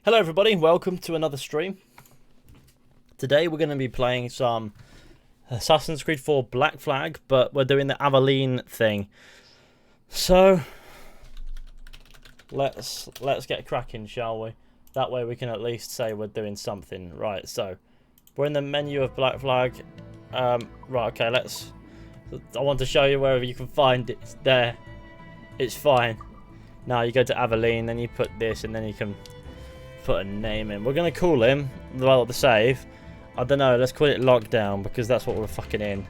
Hello everybody, welcome to another stream. Today we're going to be playing some Assassin's Creed 4 Black Flag, but we're doing the Aveline thing. So let's get cracking, shall we? That way we can at least say we're doing something. Right, so we're in the menu of Black Flag. Right, okay, I want to show you wherever you can find it. It's there. It's fine. Now you go to Aveline, then you put this, and then you can put a name in. We're going to call him, well, the save, I don't know, let's call it Lockdown, because that's what we're fucking in.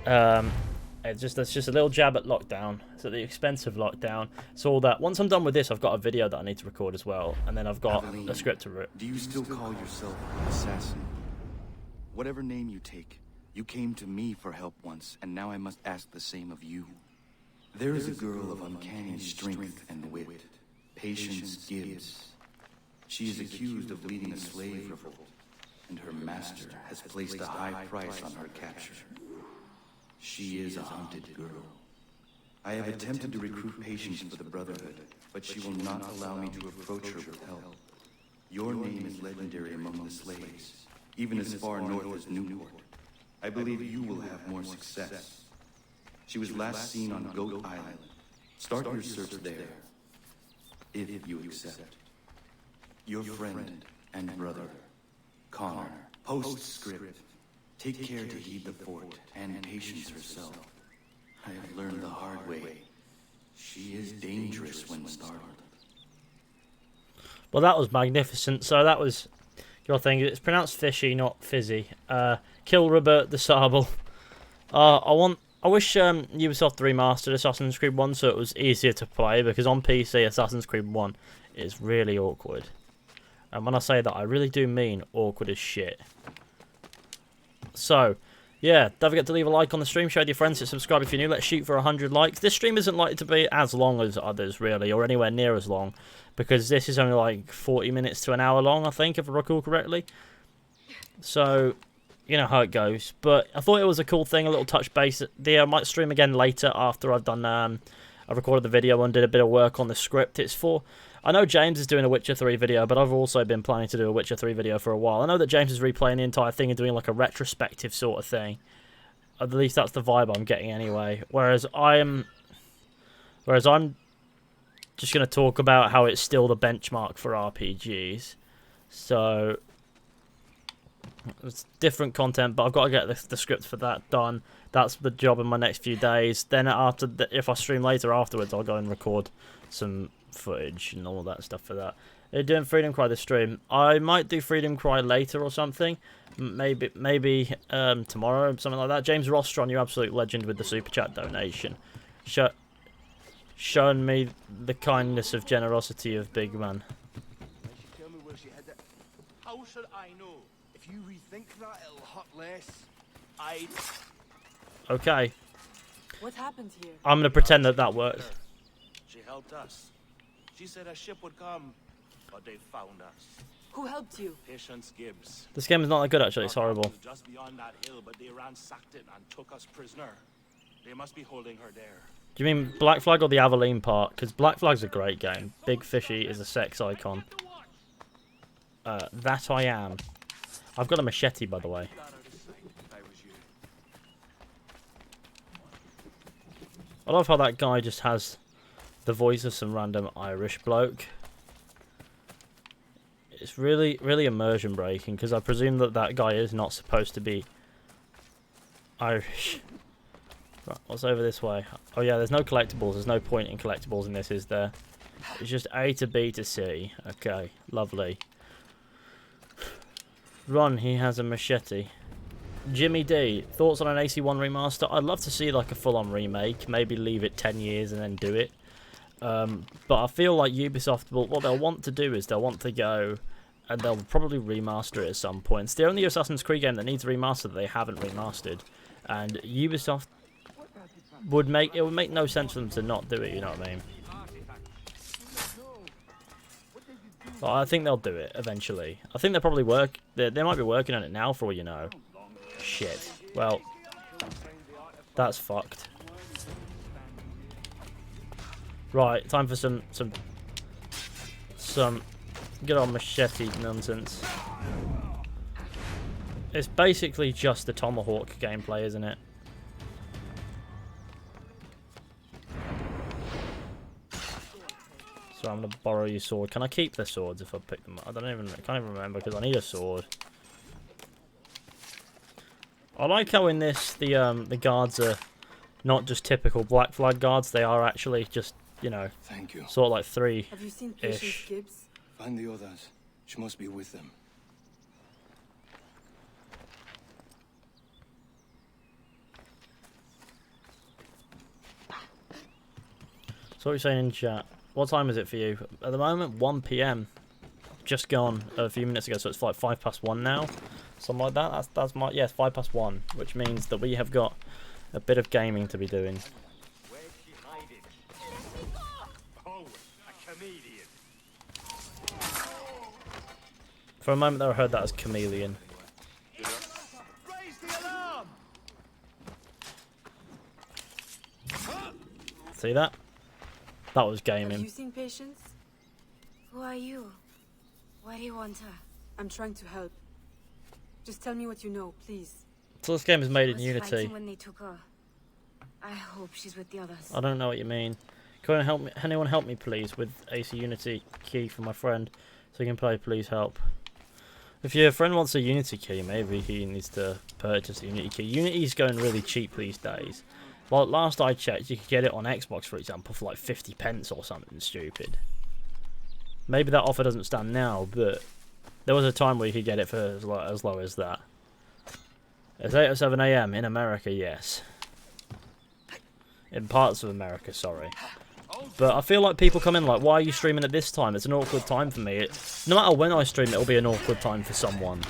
That's just a little jab at Lockdown. It's at the expense of Lockdown. It's all that. Once I'm done with this, I've got a video that I need to record as well, and then I've got Aveline, a script to read. do you still call yourself an assassin? Whatever name you take, you came to me for help once, and now I must ask the same of you. There is a girl of uncanny strength and wit, Patience Gibbs. She is accused of leading a slave revolt, and her master has placed a high price on her capture. She is a hunted girl. I have attempted to recruit Patience for the Brotherhood, but she will not allow me to approach her with help. Your name is legendary among the slaves, even as far north as Newport. I believe you will have more success. She was last seen on Goat Island. Start your search there, if you accept. Your friend and brother, Connor. Postscript. Take care to heed the fort and Patience herself. I have learned the hard way. She is dangerous when startled. Well, that was magnificent. So that was your thing. It's pronounced fishy, not fizzy. Kill Robert the Sable. I wish Ubisoft remastered Assassin's Creed 1 so it was easier to play, because on PC Assassin's Creed 1 is really awkward. And when I say that, I really do mean awkward as shit. So, yeah, don't forget to leave a like on the stream, share with your friends, hit subscribe if you're new. Let's shoot for 100 likes. This stream isn't likely to be as long as others, really, or anywhere near as long, because this is only like 40 minutes to an hour long, I think, if I recall correctly. So, you know how it goes. But I thought it was a cool thing, a little touch base. I might stream again later after I've done, I recorded the video and did a bit of work on the script. It's for... I know James is doing a Witcher 3 video, but I've also been planning to do a Witcher 3 video for a while. I know that James is replaying the entire thing and doing like a retrospective sort of thing. At least that's the vibe I'm getting anyway. Whereas I'm just going to talk about how it's still the benchmark for RPGs. So it's different content, but I've got to get the script for that done. That's the job in my next few days. Then if I stream later afterwards, I'll go and record some footage and all that stuff for that. They're doing Freedom Cry this stream. I might do Freedom Cry later or something. Maybe tomorrow, something like that. James Rostron, you absolute legend with the super chat donation. Showing me the kindness of generosity of Big Man. Tell me where she hid it. How should I know? If you rethink that, it'll hurt less. Okay. What happened here? I'm going to pretend that works. She helped us. She said a ship would come, but they found us. Who helped you? Patience Gibbs. This game is not that good, actually. It's horrible. Our house was just beyond that hill, but they ransacked it and took us prisoner. They must be holding her there. Do you mean Black Flag or the Aveline part? Because Black Flag's a great game. Big Fishy is a sex icon. That I am. I've got a machete, by the way. I love how that guy just has the voice of some random Irish bloke. It's really, really immersion breaking, because I presume that guy is not supposed to be Irish. Right, what's over this way? Oh yeah, there's no collectibles. There's no point in collectibles in this, is there? It's just A to B to C. Okay, lovely. Ron, he has a machete. Jimmy D, thoughts on an AC1 remaster? I'd love to see like a full-on remake. Maybe leave it 10 years and then do it. But I feel like Ubisoft, what they'll want to do is they'll want to go and they'll probably remaster it at some point. It's the only Assassin's Creed game that needs a remaster that they haven't remastered. And Ubisoft it would make no sense for them to not do it, you know what I mean? But I think they'll do it eventually. I think they'll probably they might be working on it now for all you know. Shit. Well, that's fucked. Right, time for some Good old machete nonsense. It's basically just the Tomahawk gameplay, isn't it? So I'm gonna borrow your sword. Can I keep the swords if I pick them up? I can't even remember because I need a sword. I like how in this the guards are not just typical Black Flag guards. They are actually just, you know, Thank you. sort of like three-ish. Have you seen Patience Gibbs? Find the others. She must be with them. So what are you saying in chat? What time is it for you? At the moment, 1 PM. Just gone a few minutes ago, so it's like 1:05 now. Something like that. That's my, yes, 1:05, which means that we have got a bit of gaming to be doing. Where'd she hide it? Oh, a chameleon. For a moment there I heard that as chameleon. Raise the alarm! See that? That was Have gaming. you seen Patience? Who are you? Why do you want her? I'm trying to help. Just tell me what you know, please. So this game is made in Was Unity. fighting when they took her. I hope she's with the others. I don't know what you mean. Can anyone help me please with AC Unity key for my friend so he can play Please Help? If your friend wants a Unity key, maybe he needs to purchase a Unity key. Unity's going really cheap these days. Well, last I checked, you could get it on Xbox, for example, for like 50 pence or something stupid. Maybe that offer doesn't stand now, but there was a time where you could get it for as low as that. It's 8 or 7 AM in America, yes. In parts of America, sorry. But I feel like people come in like, why are you streaming at this time? It's an awkward time for me. No matter when I stream, it'll be an awkward time for someone.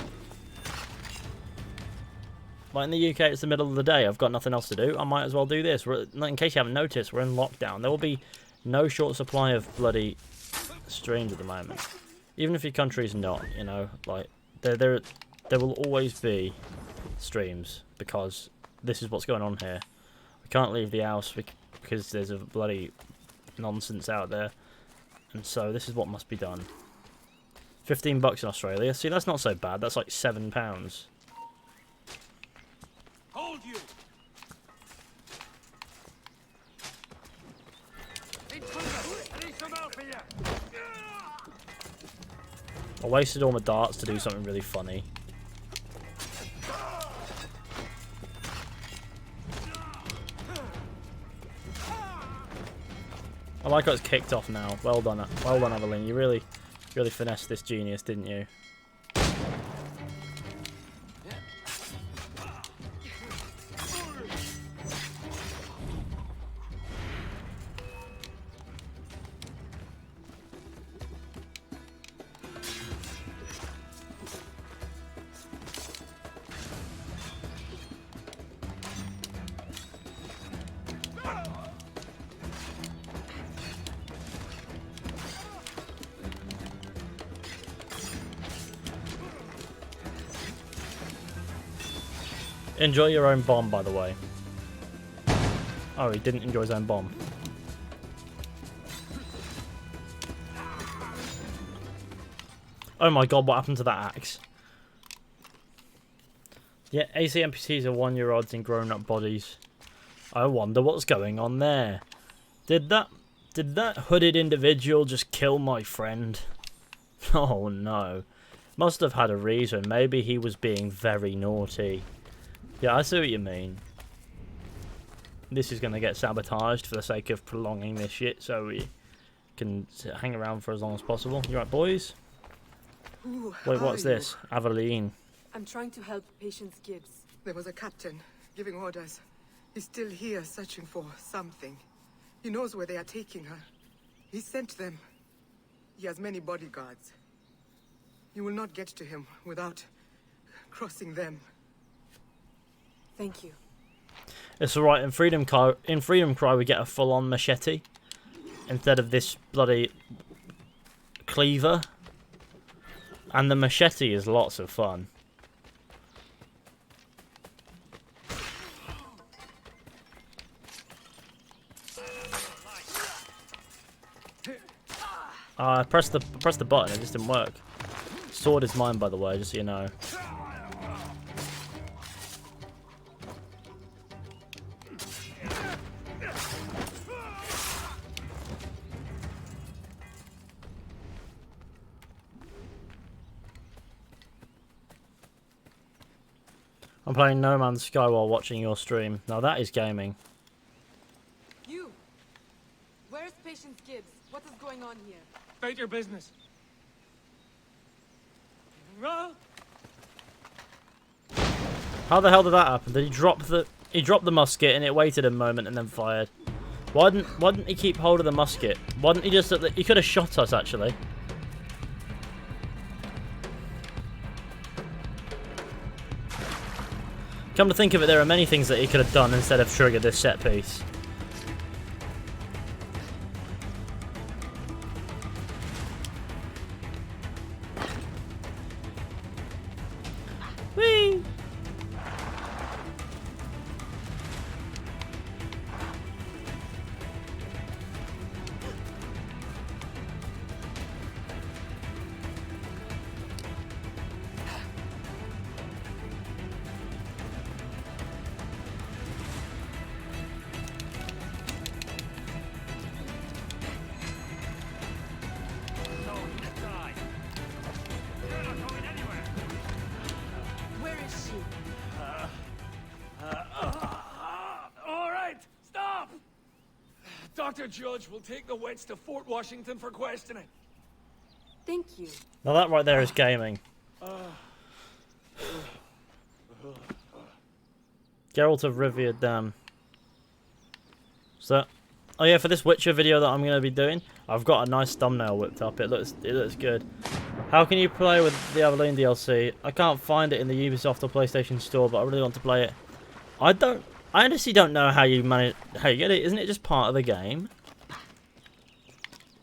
Like in the UK, it's the middle of the day. I've got nothing else to do. I might as well do this. In case you haven't noticed, we're in lockdown. There will be no short supply of bloody streams at the moment. Even if your country's not, you know, like there will always be streams because this is what's going on here. We can't leave the house because there's a bloody nonsense out there, and so this is what must be done. 15 bucks in Australia. See, that's not so bad. That's like £7. Hold you! I need some help here! I wasted all my darts to do something really funny. I like how it's kicked off now. Well done, Aveline. You really finessed this genius, didn't you? Enjoy your own bomb, by the way. Oh, he didn't enjoy his own bomb. Oh my god, what happened to that axe? Yeah, AC NPCs are 1-year-olds in grown-up bodies. I wonder what's going on there. Did that hooded individual just kill my friend? Oh no. Must have had a reason. Maybe he was being very naughty. Yeah, I see what you mean. This is going to get sabotaged for the sake of prolonging this shit so we can hang around for as long as possible. You right, boys? Who Wait, are what's you? this? Aveline. I'm trying to help Patience Gibbs. There was a captain giving orders. He's still here searching for something. He knows where they are taking her. He sent them. He has many bodyguards. You will not get to him without crossing them. Thank you. It's alright, in Freedom Cry we get a full-on machete instead of this bloody cleaver. And the machete is lots of fun. I pressed the button, it just didn't work. Sword is mine, by the way, just so you know. I'm playing No Man's Sky while watching your stream. Now that is gaming. You! Where's Patient Gibbs? What is going on here? State your business. Roll. How the hell did that happen? Did he drop the musket and it waited a moment and then fired? Why didn't he keep hold of the musket? Why didn't he just... He could have shot us, actually. Come to think of it, there are many things that he could have done instead of trigger this set piece. Whee! Where is she? All right, stop! Dr. Judge will take the wits to Fort Washington for questioning. Thank you. Now that right there is gaming. Geralt of Rivia Dam. So, oh yeah, for this Witcher video that I'm going to be doing, I've got a nice thumbnail whipped up. It looks good. How can you play with the Aveline DLC? I can't find it in the Ubisoft or PlayStation Store, but I really want to play it. I honestly don't know how you get it. Isn't it just part of the game?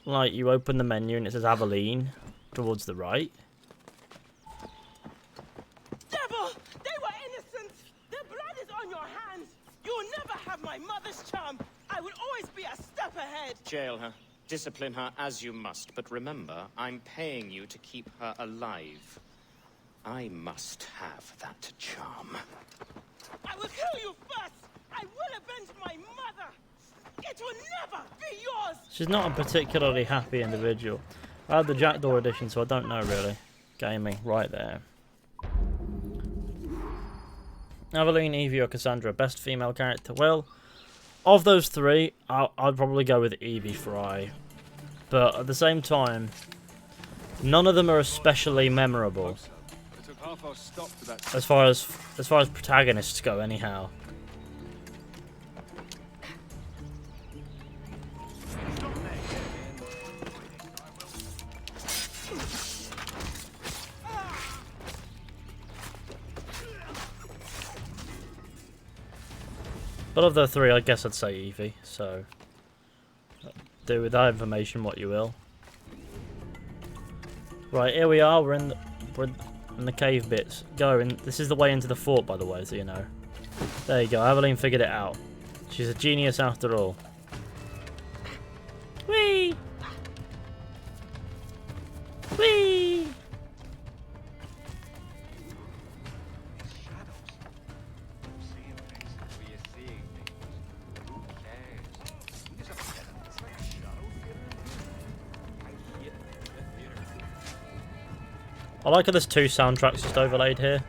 Like, you open the menu and it says Aveline towards the right. Devil! They were innocent! Their blood is on your hands! You will never have my mother's charm! I will always be a step ahead! Jail her. Discipline her as you must. But remember, I'm paying you to keep her alive. I must have that charm. I will kill you first! I will avenge my mother! It will never be yours! She's not a particularly happy individual. I had the Jackdaw edition, so I don't know really. Gaming, right there. Aveline, Evie, or Cassandra, best female character. Well, of those three, I'd probably go with Evie Fry. But at the same time, none of them are especially memorable. As far as protagonists go, anyhow. But of the three, I guess I'd say Evie, so do with that information what you will. Right, here we are, we're in the cave bits. This is the way into the fort, by the way, so you know. There you go, Aveline figured it out. She's a genius after all. Whee! Whee! I like how there's two soundtracks just overlaid here.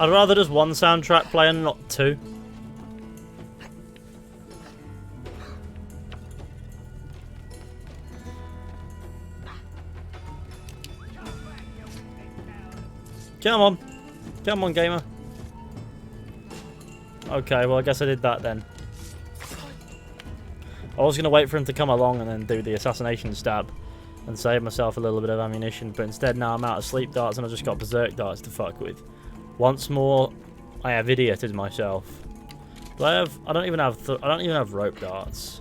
I'd rather just one soundtrack play and not two. Come on. Come on, gamer. Okay, well I guess I did that then. I was going to wait for him to come along and then do the assassination stab. and save myself a little bit of ammunition, but instead now I'm out of sleep darts and I've just got berserk darts to fuck with. Once more, I have idioted myself. Do I have? I don't even have rope darts.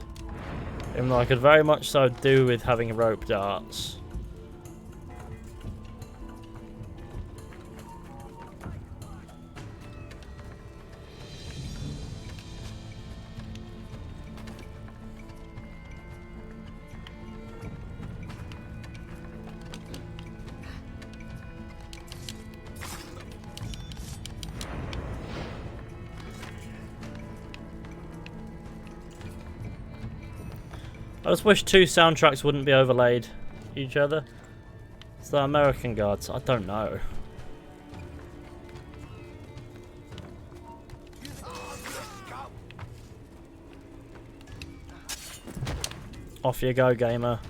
Even though I could very much so do with having rope darts. I just wish two soundtracks wouldn't be overlaid each other. It's the American Guards. I don't know. Off you go, gamer.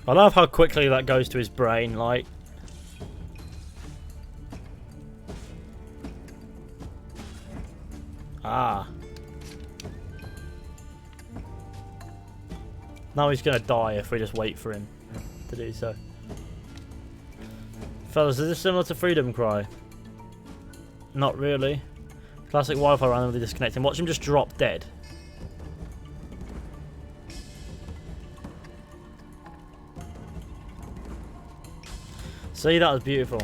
I love how quickly that goes to his brain, like. Ah. Now he's gonna die if we just wait for him to do so. Fellas, is this similar to Freedom Cry? Not really. Classic Wi-Fi randomly disconnecting. Watch him just drop dead. See, that was beautiful.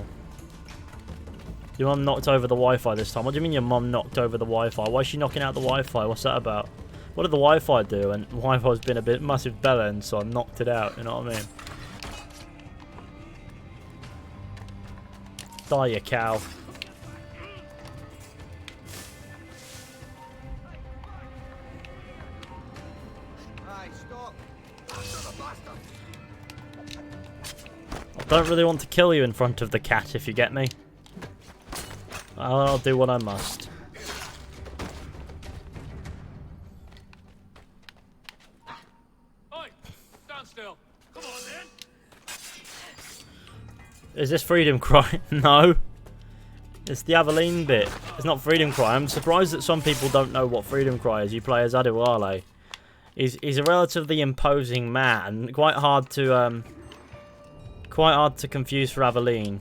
Your mum knocked over the Wi-Fi this time. What do you mean your mum knocked over the Wi-Fi? Why is she knocking out the Wi-Fi? What's that about? What did the Wi-Fi do? And the Wi-Fi's been a bit massive bellend, so I knocked it out, you know what I mean? Die, you cow. I don't really want to kill you in front of the cat, if you get me. I'll do what I must. Oi! Stand still. Come on then. Is this Freedom Cry? No. It's the Aveline bit. It's not Freedom Cry. I'm surprised that some people don't know what Freedom Cry is. You play as Adewale. He's a relatively imposing man. Quite hard to confuse for Aveline.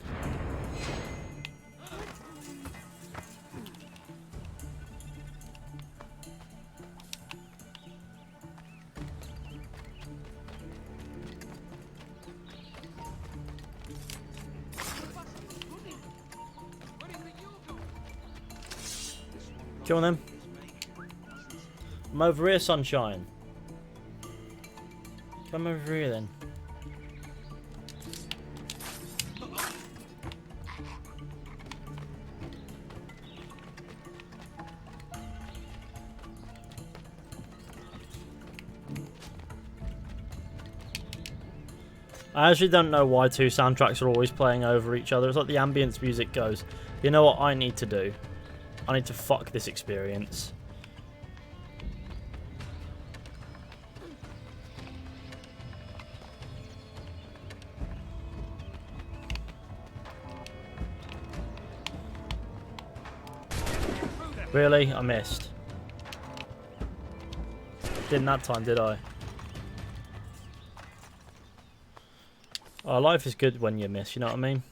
Come on then. I'm over here, sunshine. Come over here then. I actually don't know why two soundtracks are always playing over each other. It's like the ambience music goes. You know what I need to do? I need to fuck this experience. Really? I missed. Didn't that time, did I? Oh, life is good when you miss, you know what I mean?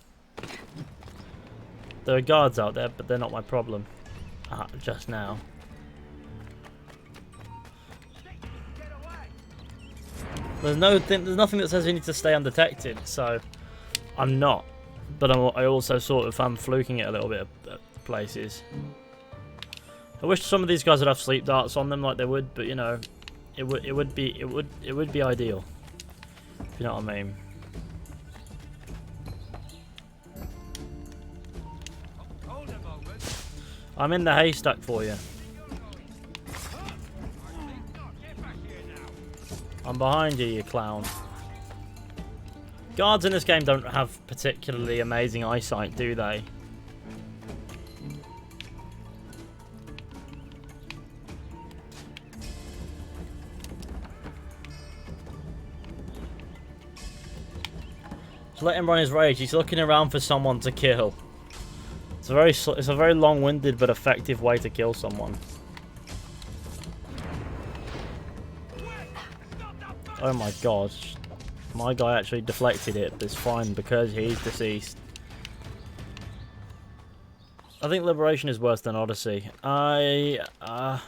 There are guards out there, but they're not my problem. Just now. There's nothing that says you need to stay undetected, so I'm not. But I also sort of am fluking it a little bit at places. I wish some of these guys would have sleep darts on them like they would, but you know, it would be ideal. If you know what I mean. I'm in the haystack for you. I'm behind you, you clown. Guards in this game don't have particularly amazing eyesight, do they? Just let him run his rage. He's looking around for someone to kill. It's a very long-winded but effective way to kill someone. Oh my god. My guy actually deflected it, but it's fine because he's deceased. I think Liberation is worse than Odyssey. At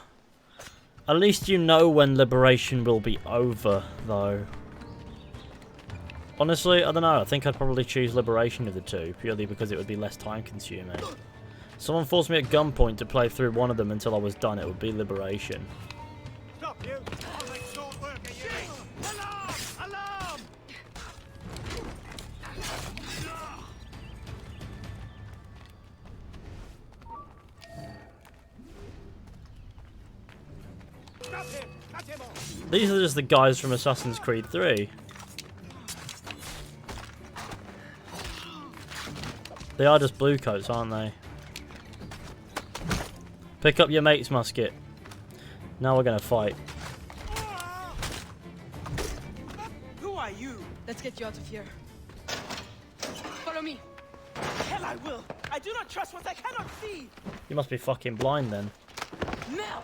least you know when Liberation will be over, though. Honestly, I don't know. I think I'd probably choose Liberation of the two, purely because it would be less time-consuming. Someone forced me at gunpoint to play through one of them until I was done. It would be Liberation. Stop you! I'll make short work of you! Alarm! Alarm! Stop him! Cut him off! These are just the guys from Assassin's Creed 3. They are just bluecoats, aren't they? Pick up your mate's musket. Now we're gonna fight. Who are you? Let's get you out of here. Follow me. Hell I will. I do not trust what I cannot see. You must be fucking blind then. Now.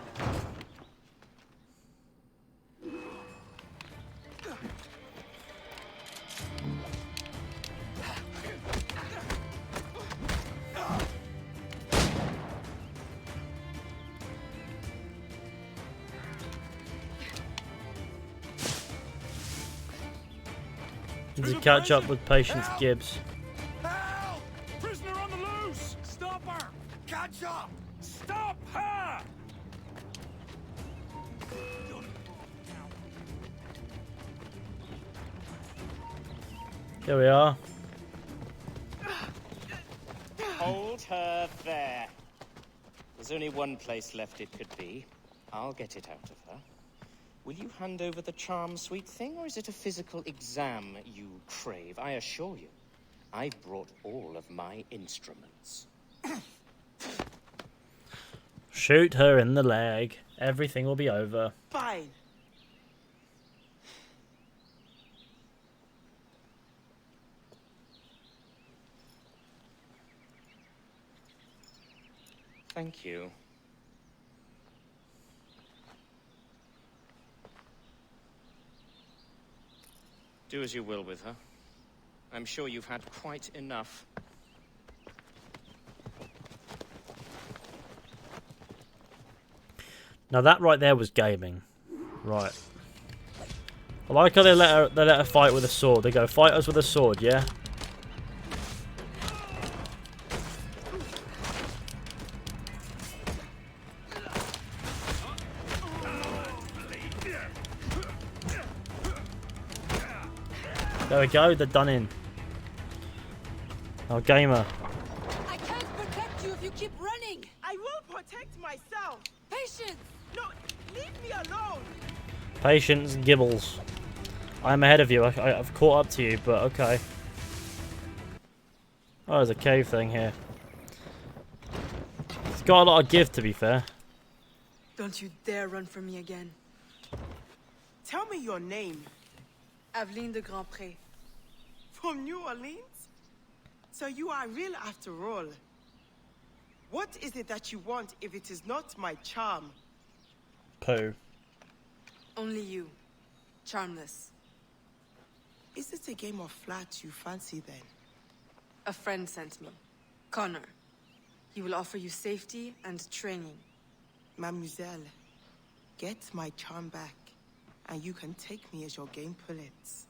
To catch up with Patience Gibbs. Help! Prisoner on the loose! Stop her! Catch up! Stop her! Here we are. Hold her there. There's only one place left it could be. I'll get it out of her. Will you hand over the charm, sweet thing, or is it a physical exam you crave? I assure you, I've brought all of my instruments. Shoot her in the leg. Everything will be over. Fine. Thank you. Do as you will with her. I'm sure you've had quite enough. Now that right there was gaming. Right. I like how they let her fight with a sword. They go, fight us with a sword, yeah? There we go, they're done in. Oh, gamer. I can't protect you if you keep running. I will protect myself. Patience. No, leave me alone. Patience, Gibbles. I'm ahead of you. I've caught up to you, but okay. Oh, there's a cave thing here. It's got a lot of give, to be fair. Don't you dare run from me again. Tell me your name. Aveline de Grandpré. From New Orleans? So you are real after all. What is it that you want if it is not my charm? Pooh. Only you. Charmless. Is it a game of flats you fancy then? A friend sent me. Connor. He will offer you safety and training. Mademoiselle, get my charm back, and you can take me as your game pullets.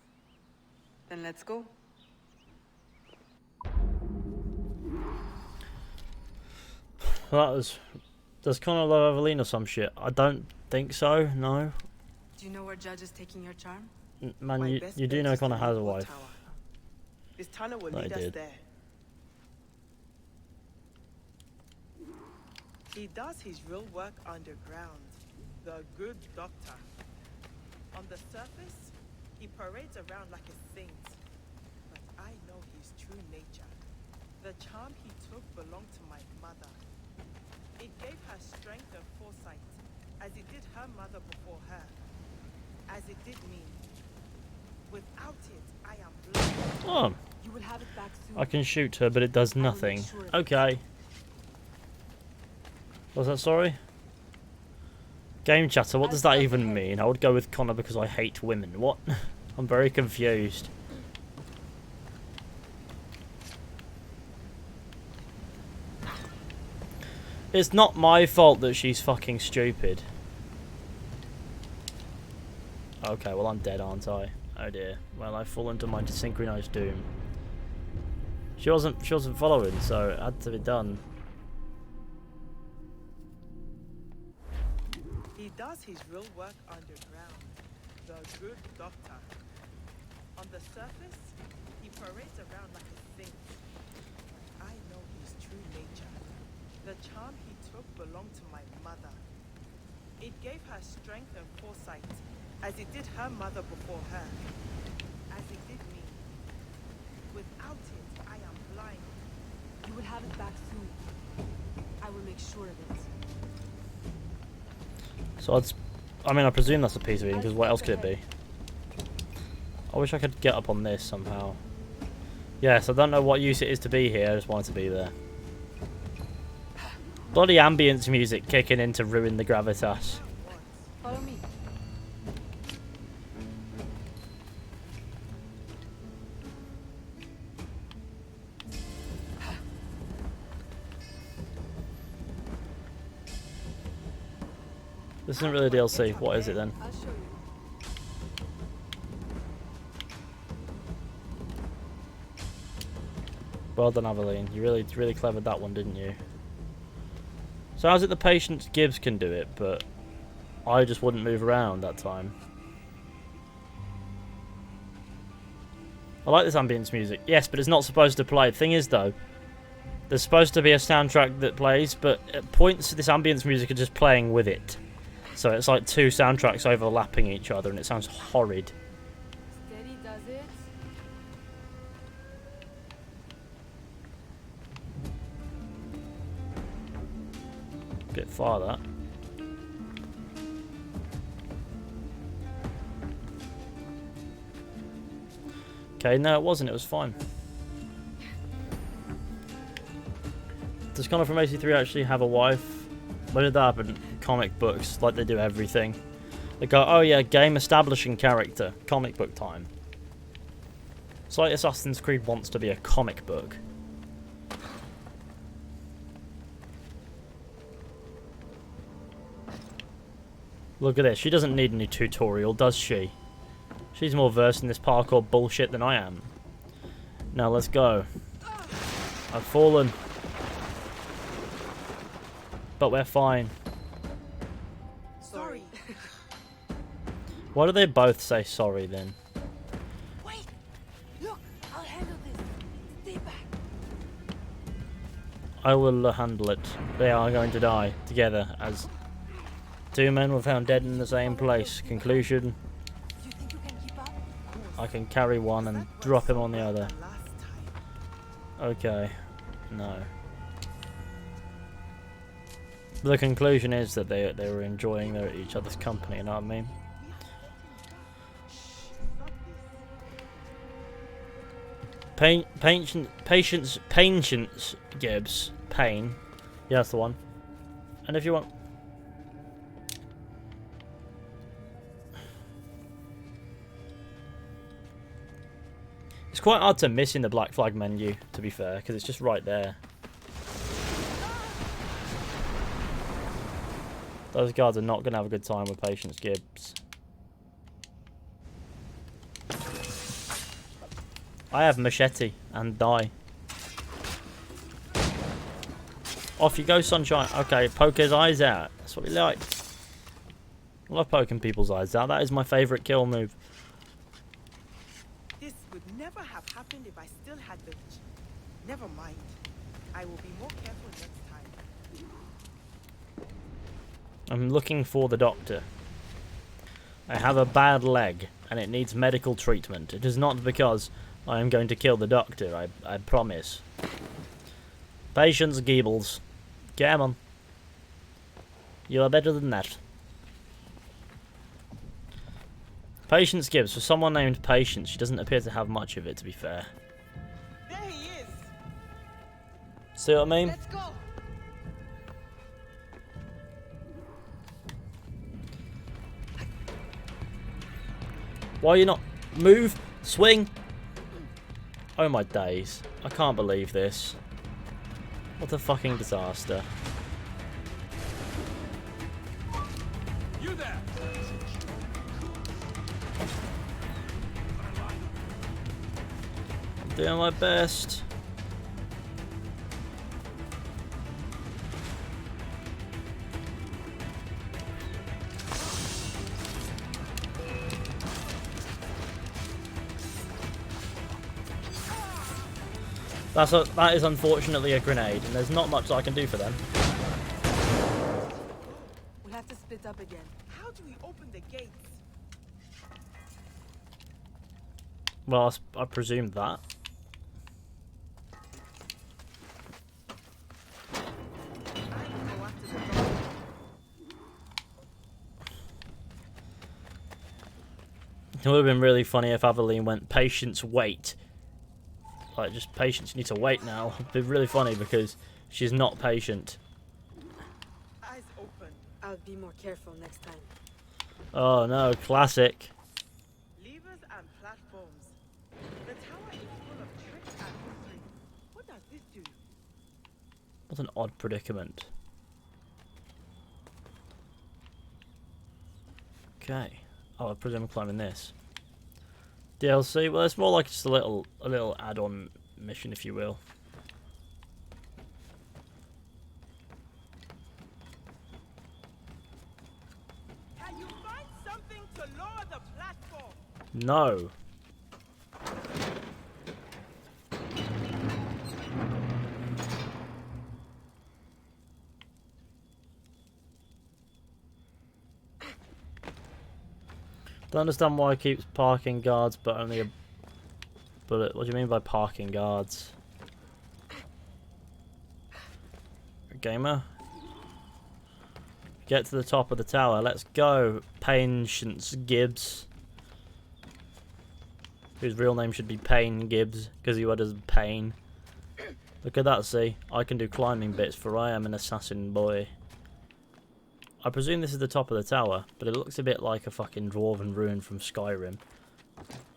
Then let's go. Does Connor love Aveline or some shit? I don't think so, no. Do you know where Judge is taking your charm? Man, My you best do bet know is Connor the has a Naval wife. Tower. This tunnel will I lead us did. there. He does his real work underground. The good doctor. On the surface, he parades around like a saint. But I know his true nature. The charm he took belonged to my mother. It gave her strength and foresight, as it did her mother before her. As it did me. Without it, I am blind. Oh, You back soon. I can shoot her, but it does nothing. Okay. Was that sorry? Game chatter, what does that even mean? I would go with Connor because I hate women. What? I'm very confused. It's not my fault that she's fucking stupid. Okay, well I'm dead, aren't I? Oh dear. Well, I've fallen to my desynchronized doom. She wasn't following, so it had to be done. He does his real work underground. The good doctor. On the surface, he parades around like a saint. I know his true nature. The charm he took belonged to my mother. It gave her strength and foresight, as it did her mother before her. As it did me. Without it, I am blind. You will have it back soon. I will make sure of it. So I mean, I presume that's a piece of it, because what else could it be? I wish I could get up on this somehow. Yes, I don't know what use it is to be here, I just want it to be there. Bloody ambience music kicking in to ruin the gravitas. Follow me. This isn't really DLC. What is it then? I'll show you. Well done, Aveline. You really clevered that one, didn't you? So how's it the patient's Gibbs can do it, but I just wouldn't move around that time? I like this ambience music. Yes, but it's not supposed to play. Thing is, though, there's supposed to be a soundtrack that plays, but at points this ambience music is just playing with it. So it's like two soundtracks overlapping each other, and it sounds horrid. Steady does it. Bit far, that. Okay, no, it wasn't. It was fine. Does Connor from AC3 actually have a wife? When did that happen? Comic books, like they do everything. They go, oh yeah, game establishing character. Comic book time. It's like Assassin's Creed wants to be a comic book. Look at this. She doesn't need any tutorial, does she? She's more versed in this parkour bullshit than I am. Now let's go. I've fallen. But we're fine. Sorry. Why do they both say sorry then? Wait! Look! I'll handle this. Stay back. I will handle it. They are going to die together as two men were found dead in the same place. Conclusion. You think you can keep up? I can carry one and drop him on the other. Last time. Okay. No. The conclusion is that they were enjoying each other's company, you know what I mean? Patience, Gibbs, Pain. Yeah, that's the one. And if you want... It's quite hard to miss in the Black Flag menu, to be fair, because it's just right there. Those guards are not going to have a good time with Patience Gibbs. I have machete and die. Off you go, sunshine. Okay, poke his eyes out. That's what we like. I love poking people's eyes out. That is my favourite kill move. This would never have happened if I still had the... Never mind. I will be more careful next time. I'm looking for the doctor. I have a bad leg and it needs medical treatment. It is not because I am going to kill the doctor, I promise. Patience Gibbs. Come on. You are better than that. Patience Gibbs. For someone named Patience, she doesn't appear to have much of it, to be fair. There he See what I mean? Let's go. Why are you not? Move! Swing! Oh my days. I can't believe this. What a fucking disaster. You there! I'm doing my best. That is unfortunately a grenade, and there's not much that I can do for them. We'll have to split up again. How do we open the gates? Well, I presumed that. I go after the doctor. It would have been really funny if Aveline went, "Patience, wait." Like, just patience, you need to wait now. It'd be really funny because she's not patient. Eyes open. I'll be more careful next time. Oh no, classic. Levers and platforms. The tower is full of tricks and mystery. What does this do? What an odd predicament. Okay. Oh, I presume I'm climbing this. DLC? Well, it's more like just a little add-on mission, if you will. Can you find something to lower the platform? No. Don't understand why it keeps parking guards, but only a bullet. What do you mean by parking guards? Gamer? Get to the top of the tower. Let's go. Patience Gibbs. Whose real name should be Payne Gibbs, because he was pain. Look at that, see? I can do climbing bits, for I am an assassin boy. I presume this is the top of the tower, but it looks a bit like a fucking dwarven ruin from Skyrim.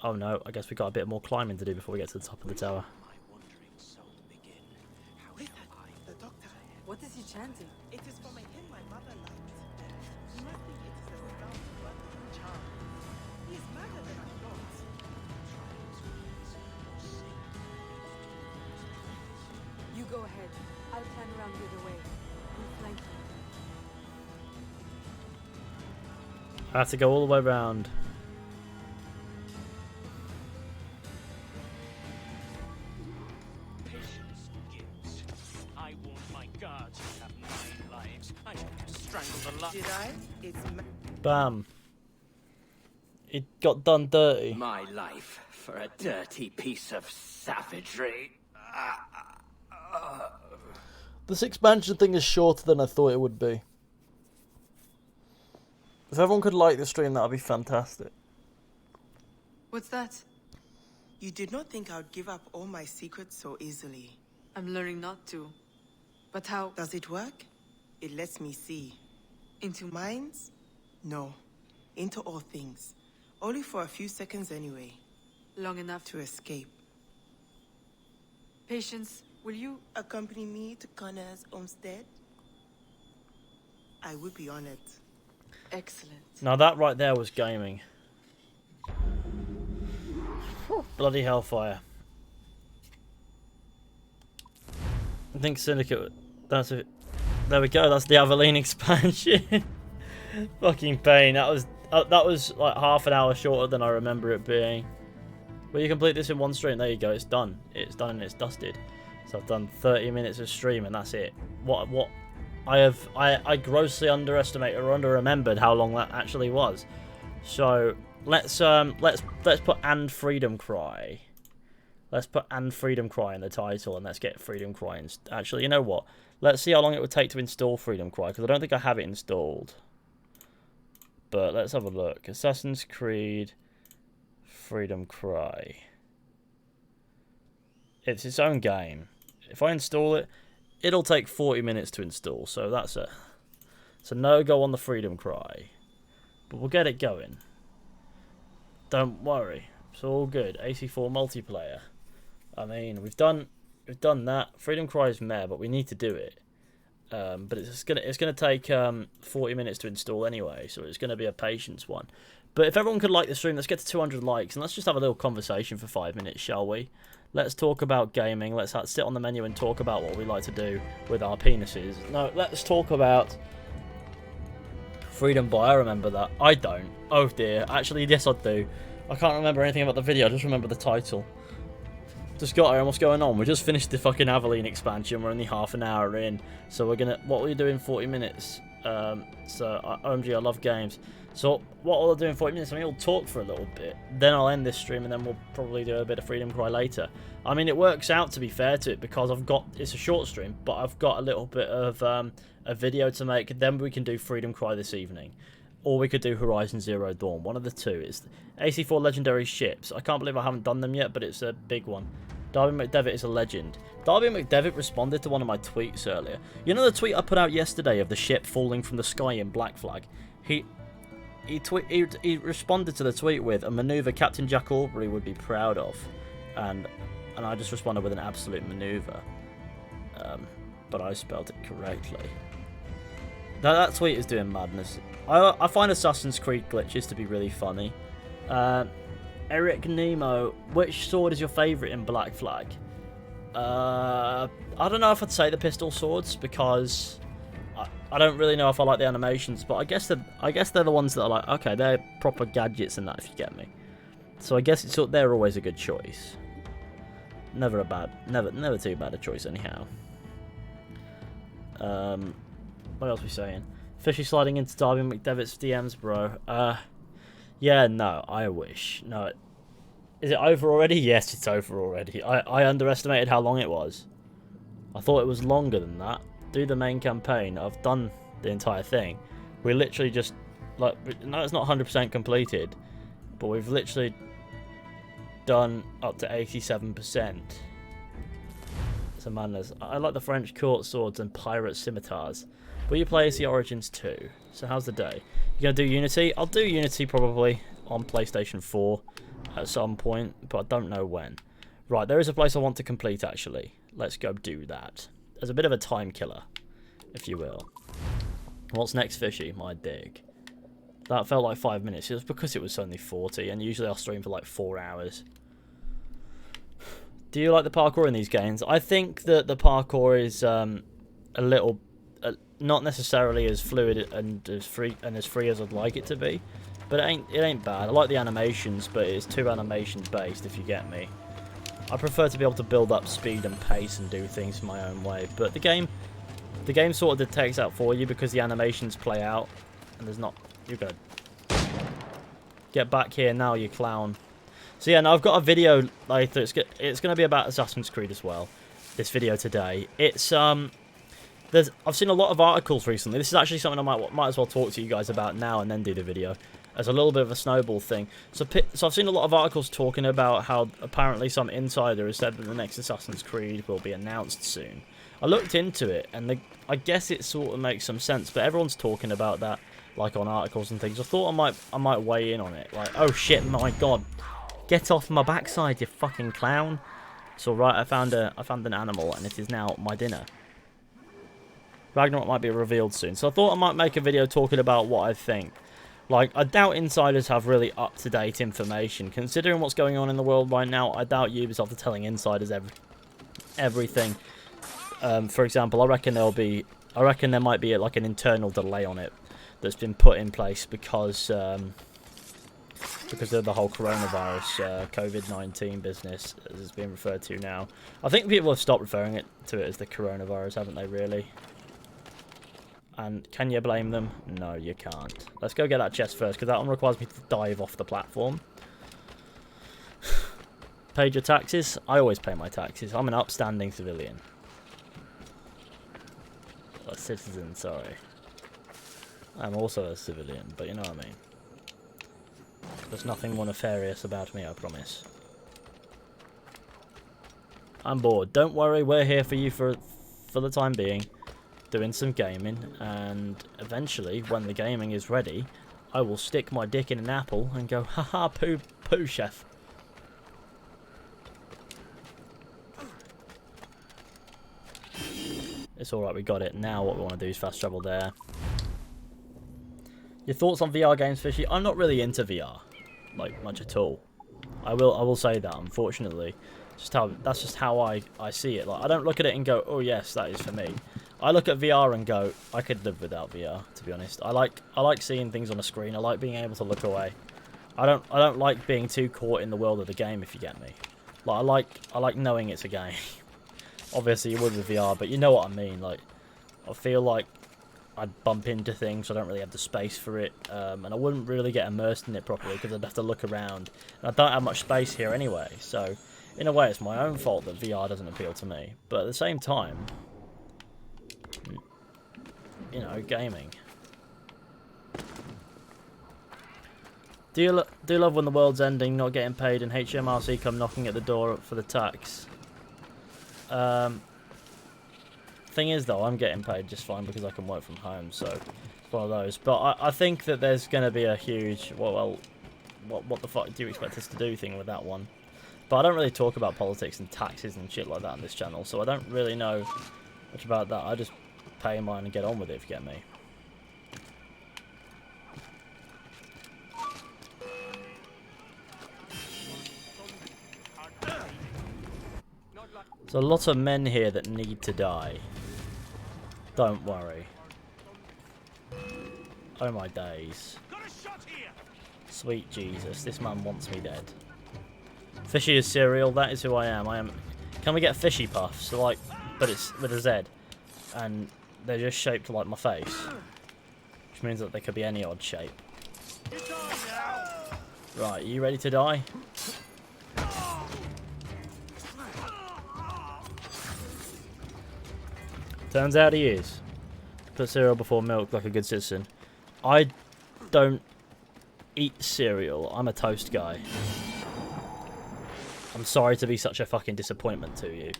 Oh no, I guess we got a bit more climbing to do before we get to the top of the tower. Wait, the doctor. What is he chanting? It is from a hymn my mother liked. You must think it is a spell to work with a charm. He is madder than I thought. You go ahead. I'll plan around the other way. We'll flank you. I have to go all the way around. Patience, Gibbs. I warned my guards you have 9 lives. I hope to strangle the last. Did I? It's Bam. It got done dirty. My life for a dirty piece of savagery. This expansion thing is shorter than I thought it would be. If everyone could like the stream, that would be fantastic. What's that? You did not think I would give up all my secrets so easily. I'm learning not to. But how? Does it work? It lets me see. Into Minds? No. Into all things. Only for a few seconds anyway. long enough To escape. Patience, will you? Accompany me to Connor's homestead? I would be honored. Excellent. Now that right there was gaming. Bloody hellfire. I think Syndicate, that's it. There we go, that's the Aveline expansion. Fucking pain. That was like half an hour shorter than I remember it being. Well, you complete this in one stream, there you go, it's done. It's done and it's dusted. So I've done 30 minutes of stream and that's it. I grossly underestimated or under-remembered how long that actually was. So let's put "And Freedom Cry." Let's put "And Freedom Cry" in the title, and let's get Freedom Cry. Actually, you know what? Let's see how long it would take to install Freedom Cry, because I don't think I have it installed. But let's have a look. Assassin's Creed Freedom Cry. It's its own game. If I install it, it'll take 40 minutes to install, so that's a no-go on the Freedom Cry. But we'll get it going. Don't worry, it's all good. AC4 multiplayer. I mean, we've done that. Freedom Cry is meh, but we need to do it. But it's gonna take 40 minutes to install anyway, so it's gonna be a patience one. But if everyone could like the stream, let's get to 200 likes and let's just have a little conversation for 5 minutes, shall we? Let's talk about gaming. Let's sit on the menu and talk about what we like to do with our penises. No, let's talk about Freedom Boy. I remember that. I don't. Oh dear. Actually, yes, I do. I can't remember anything about the video. I just remember the title. Just got here. What's going on? We just finished the fucking Aveline expansion. We're only half an hour in, so we're gonna. What will you do in 40 minutes? OMG, I love games. So what I'll do in 40 minutes, I mean, we'll talk for a little bit, then I'll end this stream, and then we'll probably do a bit of Freedom Cry later. I mean, it works out, to be fair to it, because it's a short stream, but I've got a little bit of a video to make. Then we can do Freedom Cry this evening, or we could do Horizon Zero Dawn. One of the two. It's AC4 Legendary Ships. I can't believe I haven't done them yet, but it's a big one. Darby McDevitt is a legend. Darby McDevitt responded to one of my tweets earlier. You know the tweet I put out yesterday of the ship falling from the sky in Black Flag? He responded to the tweet with a manoeuvre Captain Jack Aubrey would be proud of, and I just responded with an absolute manoeuvre, but I spelled it correctly. That tweet is doing madness. I find Assassin's Creed glitches to be really funny. Eric Nemo, which sword is your favourite in Black Flag? I don't know if I'd say the pistol swords, because I don't really know if I like the animations, but I guess they're the ones that are like, okay, they're proper gadgets and that, if you get me. So I guess they're always a good choice. Never too bad a choice anyhow. What else are we saying? Fishy sliding into Darby McDevitt's DMs, bro. Yeah, no, I wish. No. Is it over already? Yes, it's over already. I underestimated how long it was. I thought it was longer than that. Do the main campaign. I've done the entire thing. We literally just, like, no, it's not 100% completed, but we've literally done up to 87%. It's a madness. I like the French court swords and pirate scimitars. Will you play AC Origins 2? So how's the day? You gonna do Unity? I'll do Unity probably on PlayStation 4 at some point, but I don't know when. Right, there is a place I want to complete actually. Let's go do that. As a bit of a time killer, if you will. What's next, Fishy? My dig. That felt like 5 minutes. It was because it was only 40, and usually I'll stream for like 4 hours. Do you like the parkour in these games? I think that the parkour is a little, not necessarily as fluid and as free as I'd like it to be, but it ain't bad. I like the animations, but it's too animation based, if you get me. I prefer to be able to build up speed and pace and do things my own way, but the game sort of detects that for you because the animations play out, and there's not. You're gonna get back here now, you clown. So yeah, now I've got a video later. It's gonna be about Assassin's Creed as well. This video today. It's I've seen a lot of articles recently. This is actually something I might as well talk to you guys about now and then do the video. As a little bit of a snowball thing. So I've seen a lot of articles talking about how apparently some insider has said that the next Assassin's Creed will be announced soon. I looked into it, and I guess it sort of makes some sense, but everyone's talking about that, like on articles and things. I thought I might weigh in on it. Like, oh shit, my god, get off my backside, you fucking clown! It's alright. I found an animal, and it is now my dinner. Ragnarok might be revealed soon, so I thought I might make a video talking about what I think. Like, I doubt insiders have really up-to-date information. Considering what's going on in the world right now, I doubt Ubisoft are telling insiders everything. For example, I reckon there might be like an internal delay on it that's been put in place because of the whole coronavirus, COVID-19 business, as it's being referred to now. I think people have stopped referring to it as the coronavirus, haven't they, really? And can you blame them? No, you can't. Let's go get that chest first, because that one requires me to dive off the platform. Paid your taxes? I always pay my taxes. I'm an upstanding civilian. A citizen, sorry. I'm also a civilian, but you know what I mean. There's nothing more nefarious about me, I promise. I'm bored. Don't worry, we're here for you for for the time being doing some gaming, and eventually, when the gaming is ready, I will stick my dick in an apple and go, haha, poo, poo, chef. It's alright, we got it. Now what we want to do is fast travel there. Your thoughts on VR games, Fishy? I'm not really into VR, like, much at all. I will say that, unfortunately. That's just how I see it. Like, I don't look at it and go, oh yes, that is for me. I look at VR and go, I could live without VR, to be honest. I like seeing things on a screen. I like being able to look away. I don't like being too caught in the world of the game, if you get me. Like I like knowing it's a game. Obviously you would with VR, but you know what I mean. Like, I feel like I'd bump into things, so I don't really have the space for it, and I wouldn't really get immersed in it properly because I'd have to look around, and I don't have much space here anyway. So in a way, it's my own fault that VR doesn't appeal to me. But at the same time, you know, gaming. Do you love when the world's ending, not getting paid, and HMRC come knocking at the door for the tax? Thing is, though, I'm getting paid just fine because I can work from home, so it's one of those. But I think that there's going to be a huge, well, what the fuck do you expect us to do thing with that one. But I don't really talk about politics and taxes and shit like that on this channel, so I don't really know much about that. I just pay mine and get on with it, if you get me. There's a lot of men here that need to die. Don't worry. Oh my days. Sweet Jesus, this man wants me dead. Fishy is cereal, that is who I am. Can we get fishy puffs? So like, but it's with a Z. And they're just shaped like my face. Which means that they could be any odd shape. Right, are you ready to die? Turns out he is. Put cereal before milk like a good citizen. I don't eat cereal. I'm a toast guy. I'm sorry to be such a fucking disappointment to you.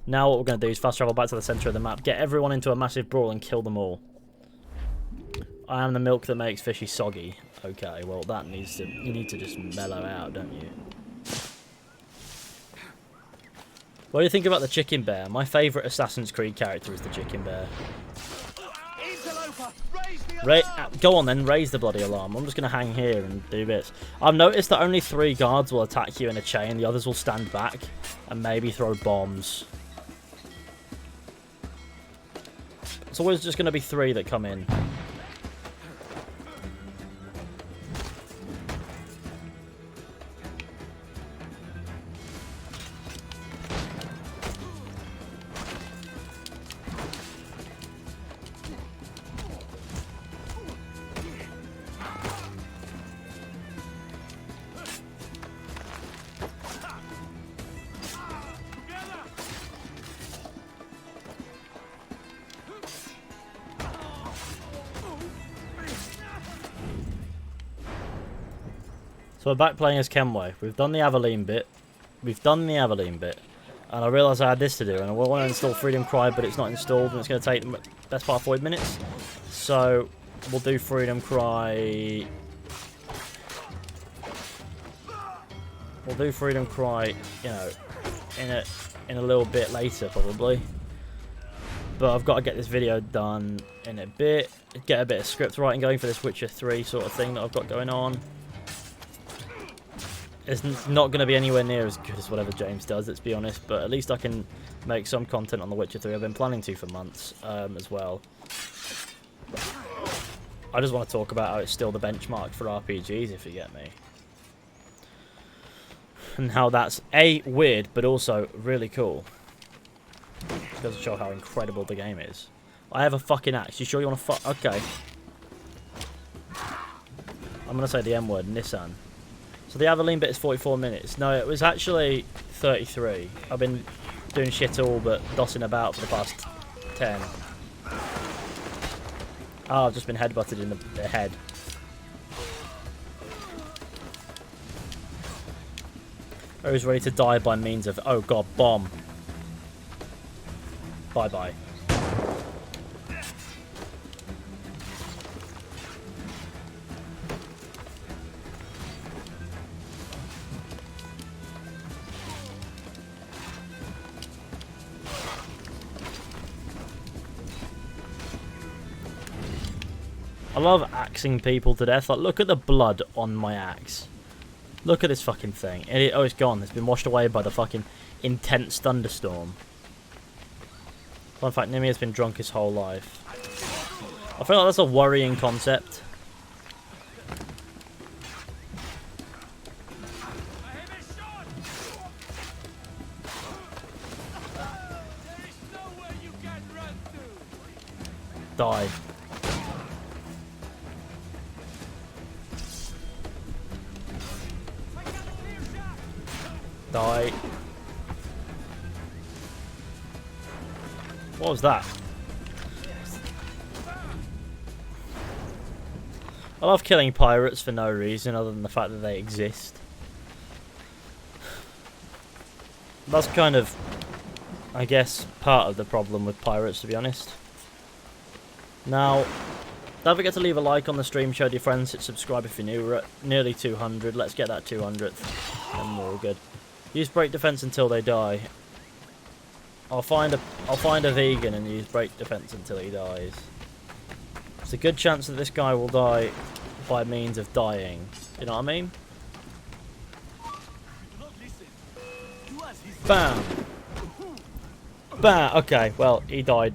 Now what we're going to do is fast travel back to the centre of the map, get everyone into a massive brawl and kill them all. I am the milk that makes fishy soggy. Okay, well that needs to... You need to just mellow out, don't you? What do you think about the chicken bear? My favourite Assassin's Creed character is the chicken bear. Go on then, raise the bloody alarm. I'm just going to hang here and do bits. I've noticed that only 3 guards will attack you in a chain. The others will stand back and maybe throw bombs. It's always just going to be 3 that come in. So we're back playing as Kenway. We've done the Aveline bit. And I realised I had this to do. And I want to install Freedom Cry, but it's not installed. And it's going to take the best part of 40 minutes. So we'll do Freedom Cry. We'll do Freedom Cry, you know, in a little bit later, probably. But I've got to get this video done in a bit. Get a bit of script writing going for this Witcher 3 sort of thing that I've got going on. It's not going to be anywhere near as good as whatever James does, let's be honest, but at least I can make some content on The Witcher 3. I've been planning to for months as well. I just want to talk about how it's still the benchmark for RPGs, if you get me. And how that's, A, weird, but also really cool. It doesn't show how incredible the game is. I have a fucking axe. You sure you want to fuck? Okay. I'm going to say the M word, Nissan. So the Aveline bit is 44 minutes. No, it was actually 33. I've been doing shit all but dossing about for the past 10. Oh, I've just been headbutted in the head. I was ready to die by means of... Oh god, bomb. Bye-bye. I love axing people to death. Like, look at the blood on my axe. Look at this fucking thing. Oh, it's gone. It's been washed away by the fucking intense thunderstorm. Fun fact, Nimi has been drunk his whole life. I feel like that's a worrying concept. Die. Die. What was that? I love killing pirates for no reason other than the fact that they exist. That's kind of, I guess, part of the problem with pirates, to be honest. Now, don't forget to leave a like on the stream, show your friends, hit subscribe if you're new. We're at nearly 200. Let's get that 200th, and we're all good. Use break defense until they die. I'll find a vegan and use break defense until he dies. There's a good chance that this guy will die by means of dying. You know what I mean? Bam! Bam! Okay, well, he died.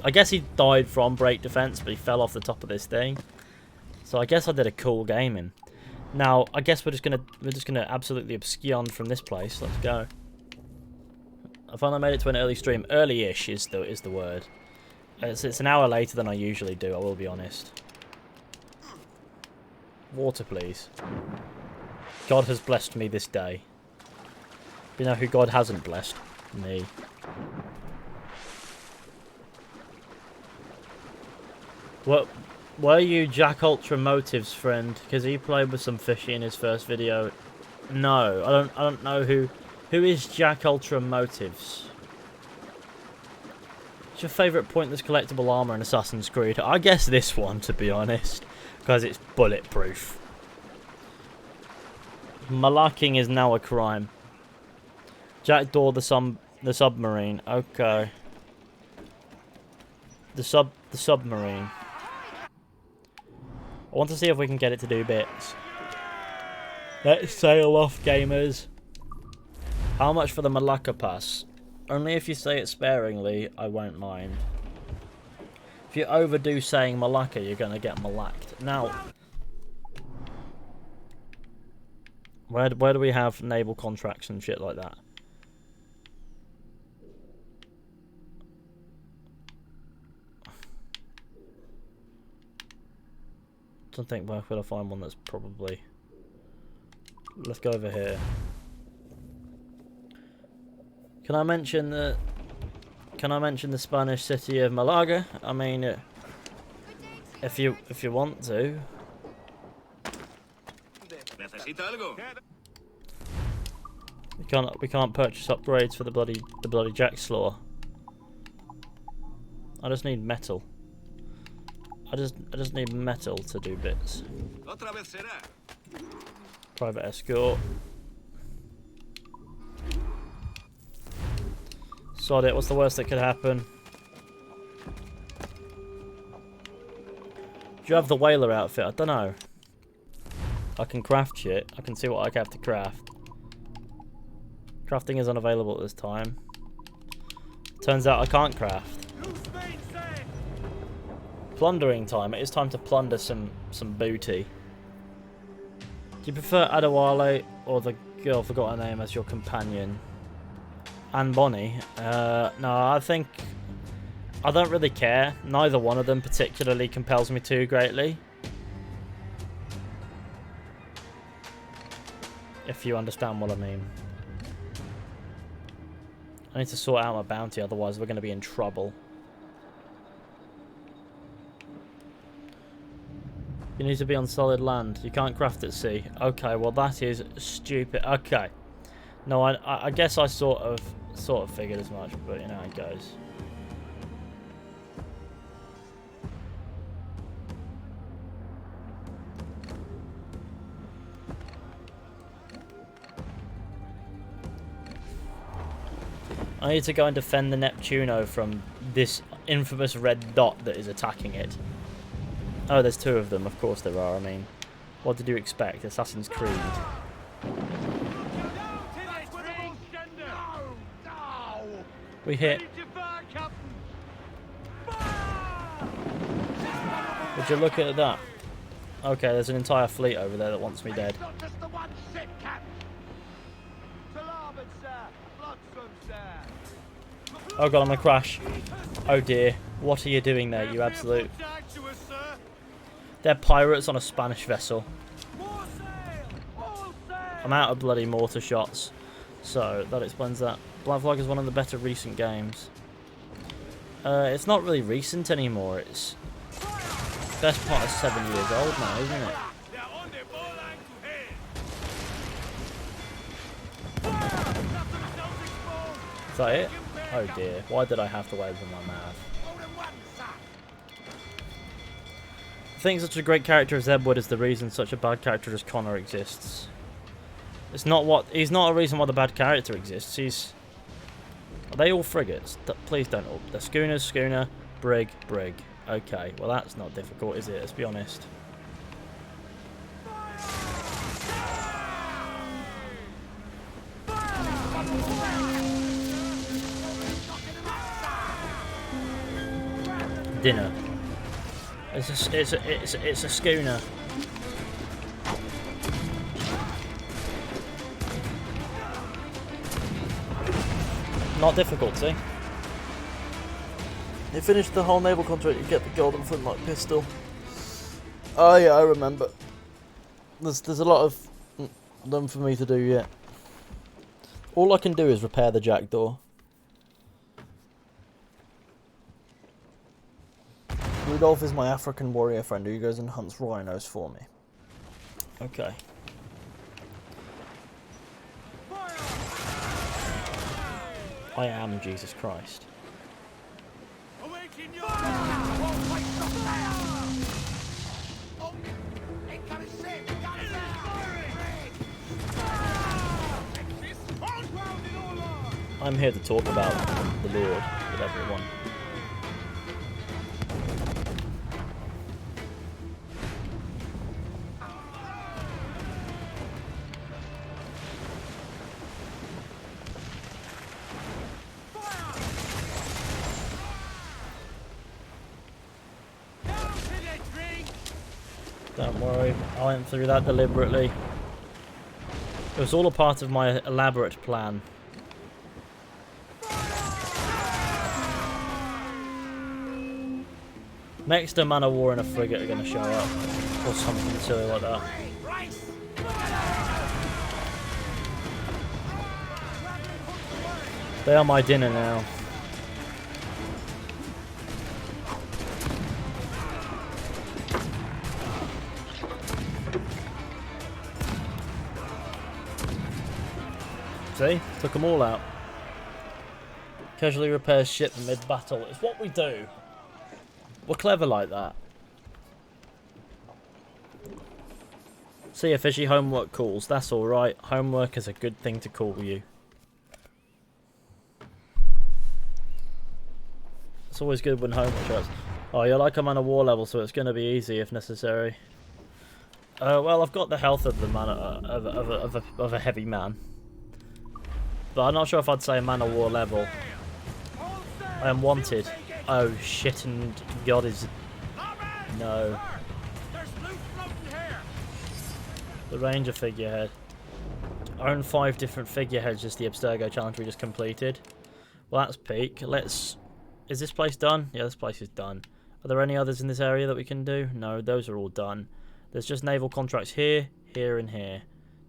I guess he died from break defense, but he fell off the top of this thing. So I guess I did a cool gaming. Now, I guess we're just gonna absolutely abscond from this place. Let's go. I finally made it to an early stream. Early-ish is the word. It's an hour later than I usually do, I will be honest. Water, please. God has blessed me this day. You know who God hasn't blessed? Me. What were you Jack Ultra Motives friend? Because he played with some fishy in his first video. No, I don't know who is Jack Ultra Motives. What's your favourite pointless collectible armour in Assassin's Creed? I guess this one, to be honest, because it's bulletproof. Malacking is now a crime. Jackdaw the submarine. Okay. The submarine. I want to see if we can get it to do bits. Let's sail off, gamers. How much for the Malacca pass? Only if you say it sparingly, I won't mind. If you overdo saying Malacca, you're gonna get malacked. Now, where do we have naval contracts and shit like that? I don't think where could I find one that's probably. Let's go over here. Can I mention the Spanish city of Malaga? I mean, if you want to. We can't purchase upgrades for the bloody Jackslaw. I just need metal. I just need metal to do bits. Private escort. Sod it, what's the worst that could happen? Do you have the whaler outfit? I don't know. I can craft shit. I can see what I have to craft. Crafting is unavailable at this time. Turns out I can't craft. Plundering time. It is time to plunder some booty. Do you prefer Adewale or the girl, forgot her name, as your companion? Anne Bonny? No, I think I don't really care. Neither one of them particularly compels me too greatly. If you understand what I mean. I need to sort out my bounty, otherwise we're going to be in trouble. You need to be on solid land. You can't craft at sea. Okay, well that is stupid. Okay. No, I guess I sort of figured as much, but you know how it goes. I need to go and defend the Neptuno from this infamous red dot that is attacking it. Oh, there's two of them. Of course there are. I mean, what did you expect? Assassin's Creed. We hit. Would you look at that? Okay, there's an entire fleet over there that wants me dead. Oh god, I'm gonna crash. Oh dear. What are you doing there, you absolute... They're pirates on a Spanish vessel. I'm out of bloody mortar shots. So, that explains that. Black Flag is one of the better recent games. It's not really recent anymore. It's... best part is 7 years old now, isn't it? Is that it? Oh dear, why did I have to wave with my mouth? I think such a great character as Edward is the reason such a bad character as Connor exists. It's not what... he's not a reason why the bad character exists, he's... Are they all frigates? Please don't all... They're schooners, schooner, brig, brig. Okay, well that's not difficult, is it? Let's be honest. Dinner. It's a schooner. Not difficult, see? You finish the whole naval contract, you get the golden flintlock pistol. Oh yeah, I remember. There's a lot of them for me to do yet. All I can do is repair the jackdaw. Rudolph is my African warrior friend who goes and hunts rhinos for me. Okay. I am Jesus Christ. I'm here to talk about the Lord with everyone. Don't worry, I went through that deliberately. It was all a part of my elaborate plan. Next, a man of war and a frigate are going to show up, or something silly like that. They are my dinner now. See? Took them all out. Casually repairs ship mid-battle. It's what we do. We're clever like that. See ya, fishy. Homework calls. That's alright. Homework is a good thing to call you. It's always good when homework shows. Oh, you're like a man of war level, so it's going to be easy if necessary. Well, I've got the health of the man of a heavy man. But I'm not sure if I'd say man of war level. I am wanted. Oh shit, and God is... No. The Ranger figurehead. Own 5 different figureheads is the Abstergo challenge we just completed. Well, that's peak. Let's... Is this place done? Yeah, this place is done. Are there any others in this area that we can do? No, those are all done. There's just naval contracts here, here, and here.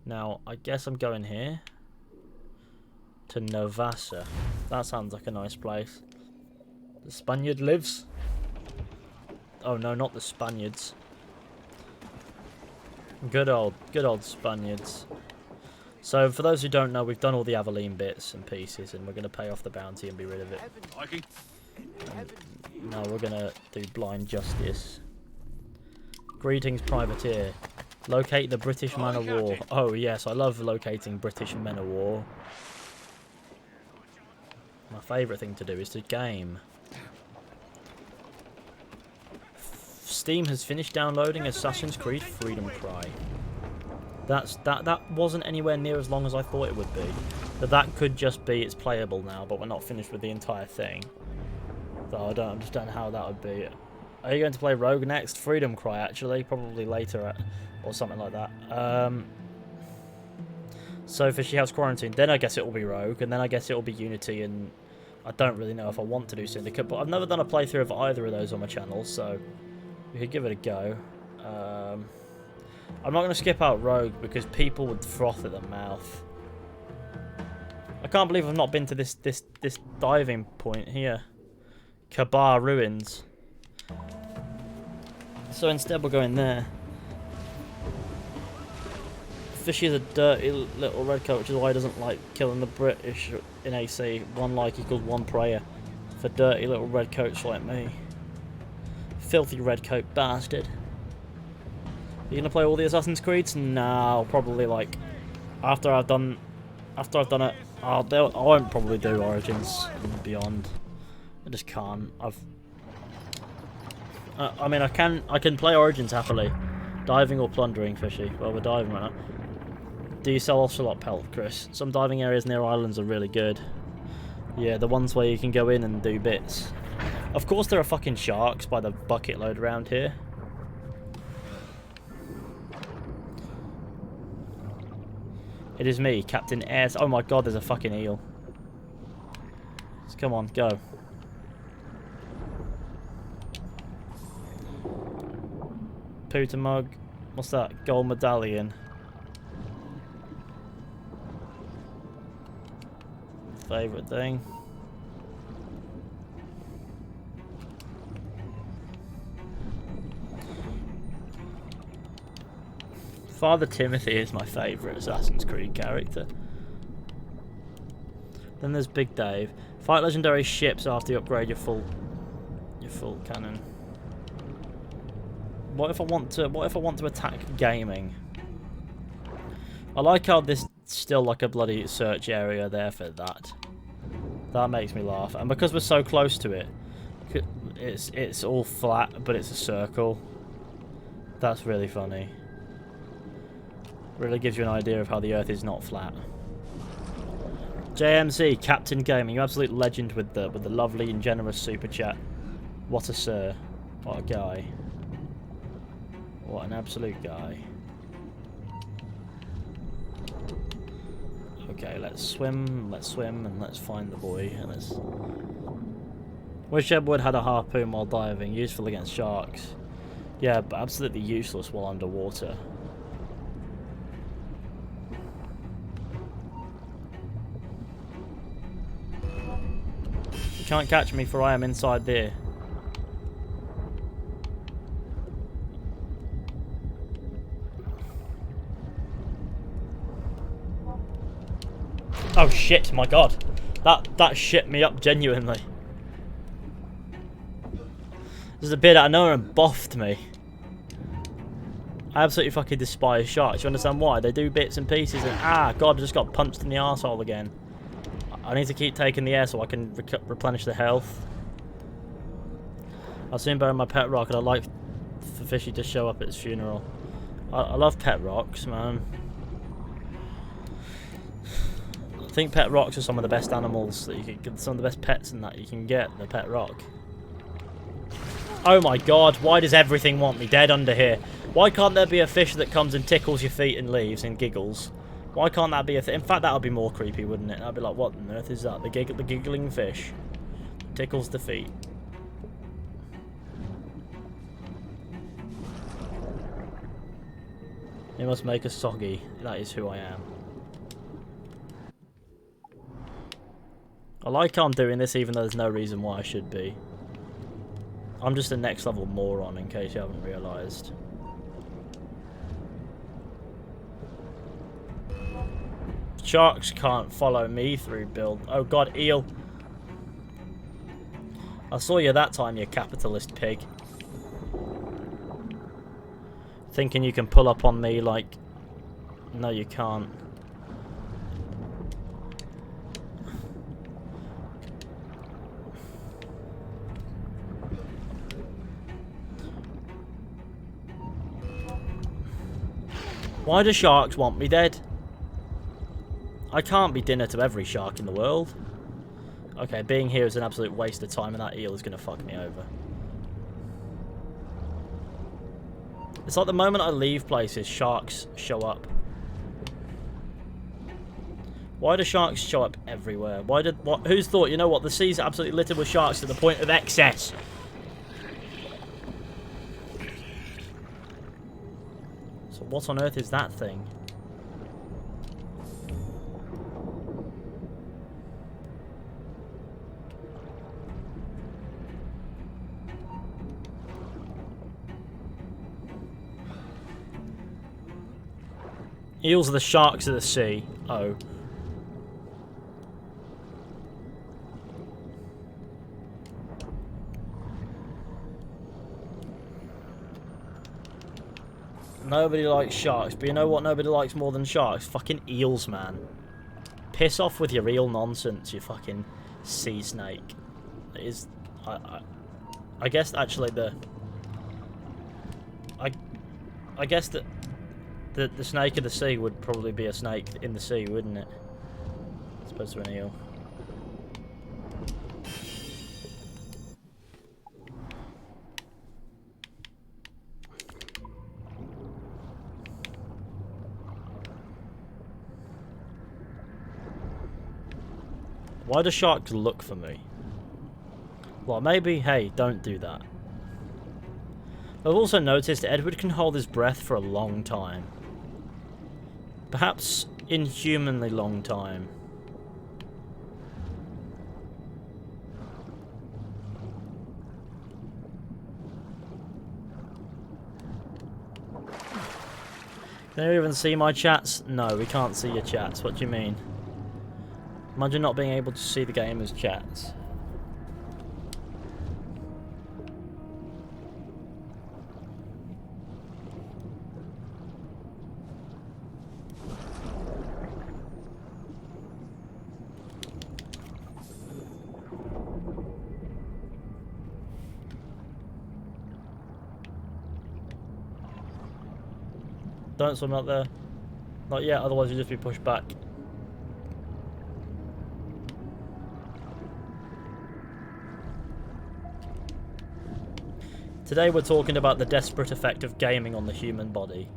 Now, I guess I'm going here. To Novasa. That sounds like a nice place. The Spaniard lives. Oh no, not the Spaniards. Good old Spaniards. So for those who don't know, we've done all the Aveline bits and pieces, and we're going to pay off the bounty and be rid of it. Now we're going to do blind justice. Greetings, privateer. Locate the British man of war. Oh yes, I love locating British men of war. My favourite thing to do is to game. Steam has finished downloading Assassin's Creed Freedom Cry. That wasn't anywhere near as long as I thought it would be. But that could just be it's playable now, but we're not finished with the entire thing. So I don't understand how that would be. Are you going to play Rogue next? Freedom Cry, actually. Probably later, or something like that. So Fishy House Quarantine. Then I guess it will be Rogue, and then I guess it will be Unity, and I don't really know if I want to do Syndicate, but I've never done a playthrough of either of those on my channel, so we could give it a go. I'm not going to skip out Rogue because people would froth at the mouth. I can't believe I've not been to this diving point here. Kabar Ruins. So instead we're going there. Fishy is a dirty little redcoat, which is why he doesn't like killing the British in AC. One like equals one prayer. For dirty little redcoats like me. Filthy redcoat bastard. Are you gonna play all the Assassin's Creeds? No, probably like after I've done it. I won't probably do Origins and Beyond. I just can't. I mean, I can play Origins happily. Diving or plundering, Fishy? Well, we're diving right now. Do you sell ocelot pelt, Chris? Some diving areas near islands are really good. Yeah, the ones where you can go in and do bits. Of course there are fucking sharks by the bucket load around here. It is me, Captain Airs. Oh my god, there's a fucking eel. So come on, go. Pooter mug. What's that? Gold medallion. Favourite thing. Father Timothy is my favourite Assassin's Creed character. Then there's Big Dave. Fight legendary ships after you upgrade your full cannon. What if I want to attack gaming? I like how there's still like a bloody search area there for that. That makes me laugh. And because we're so close to it, it's all flat, but it's a circle. That's really funny. Really gives you an idea of how the Earth is not flat. JMC, Captain Gaming, you absolute legend with the lovely and generous super chat. What a sir. What a guy. What an absolute guy. Okay, let's swim, and let's find the boy. And let's... Wish Edward had a harpoon while diving, useful against sharks. Yeah, but absolutely useless while underwater. You can't catch me, for I am inside there. Oh shit, my god. That shit me up genuinely. There's a bit out of nowhere and boffed me. I absolutely fucking despise sharks. You understand why? They do bits and pieces and ah god, I just got punched in the arsehole again. I need to keep taking the air so I can replenish the health. I'll soon bury my pet rock and I'd like for Fishy to show up at his funeral. I love pet rocks, man. I think pet rocks are some of the best animals that you can get, some of the best pets and that you can get, the pet rock. Oh my god, why does everything want me dead under here? Why can't there be a fish that comes and tickles your feet and leaves and giggles? Why can't that be a thing? In fact, that would be more creepy, wouldn't it? I'd be like, what on earth is that? The giggling fish. Tickles the feet. It must make us soggy. That is who I am. I like how I'm doing this even though there's no reason why I should be. I'm just a next level moron in case you haven't realised. Sharks can't follow me through build. Oh god, eel. I saw you that time, you capitalist pig. Thinking you can pull up on me like... No, you can't. Why do sharks want me dead? I can't be dinner to every shark in the world. Okay, being here is an absolute waste of time and that eel is going to fuck me over. It's like the moment I leave places, sharks show up. Why do sharks show up everywhere? Who's thought, you know what, the sea's absolutely littered with sharks to the point of excess. So what on earth is that thing? Eels are the sharks of the sea. Oh. Nobody likes sharks, but you know what nobody likes more than sharks? Fucking eels, man. Piss off with your eel nonsense, you fucking sea snake. It is... I guess actually I guess that the snake of the sea would probably be a snake in the sea, wouldn't it? As opposed to an eel. Why do sharks look for me? Well, maybe, hey, don't do that. I've also noticed Edward can hold his breath for a long time. Perhaps inhumanly long time. Can you even see my chats? No, we can't see your chats. What do you mean? Imagine not being able to see the gamer's chats. Don't swim out there. Not yet, otherwise you'll just be pushed back. Today we're talking about the desperate effect of gaming on the human body.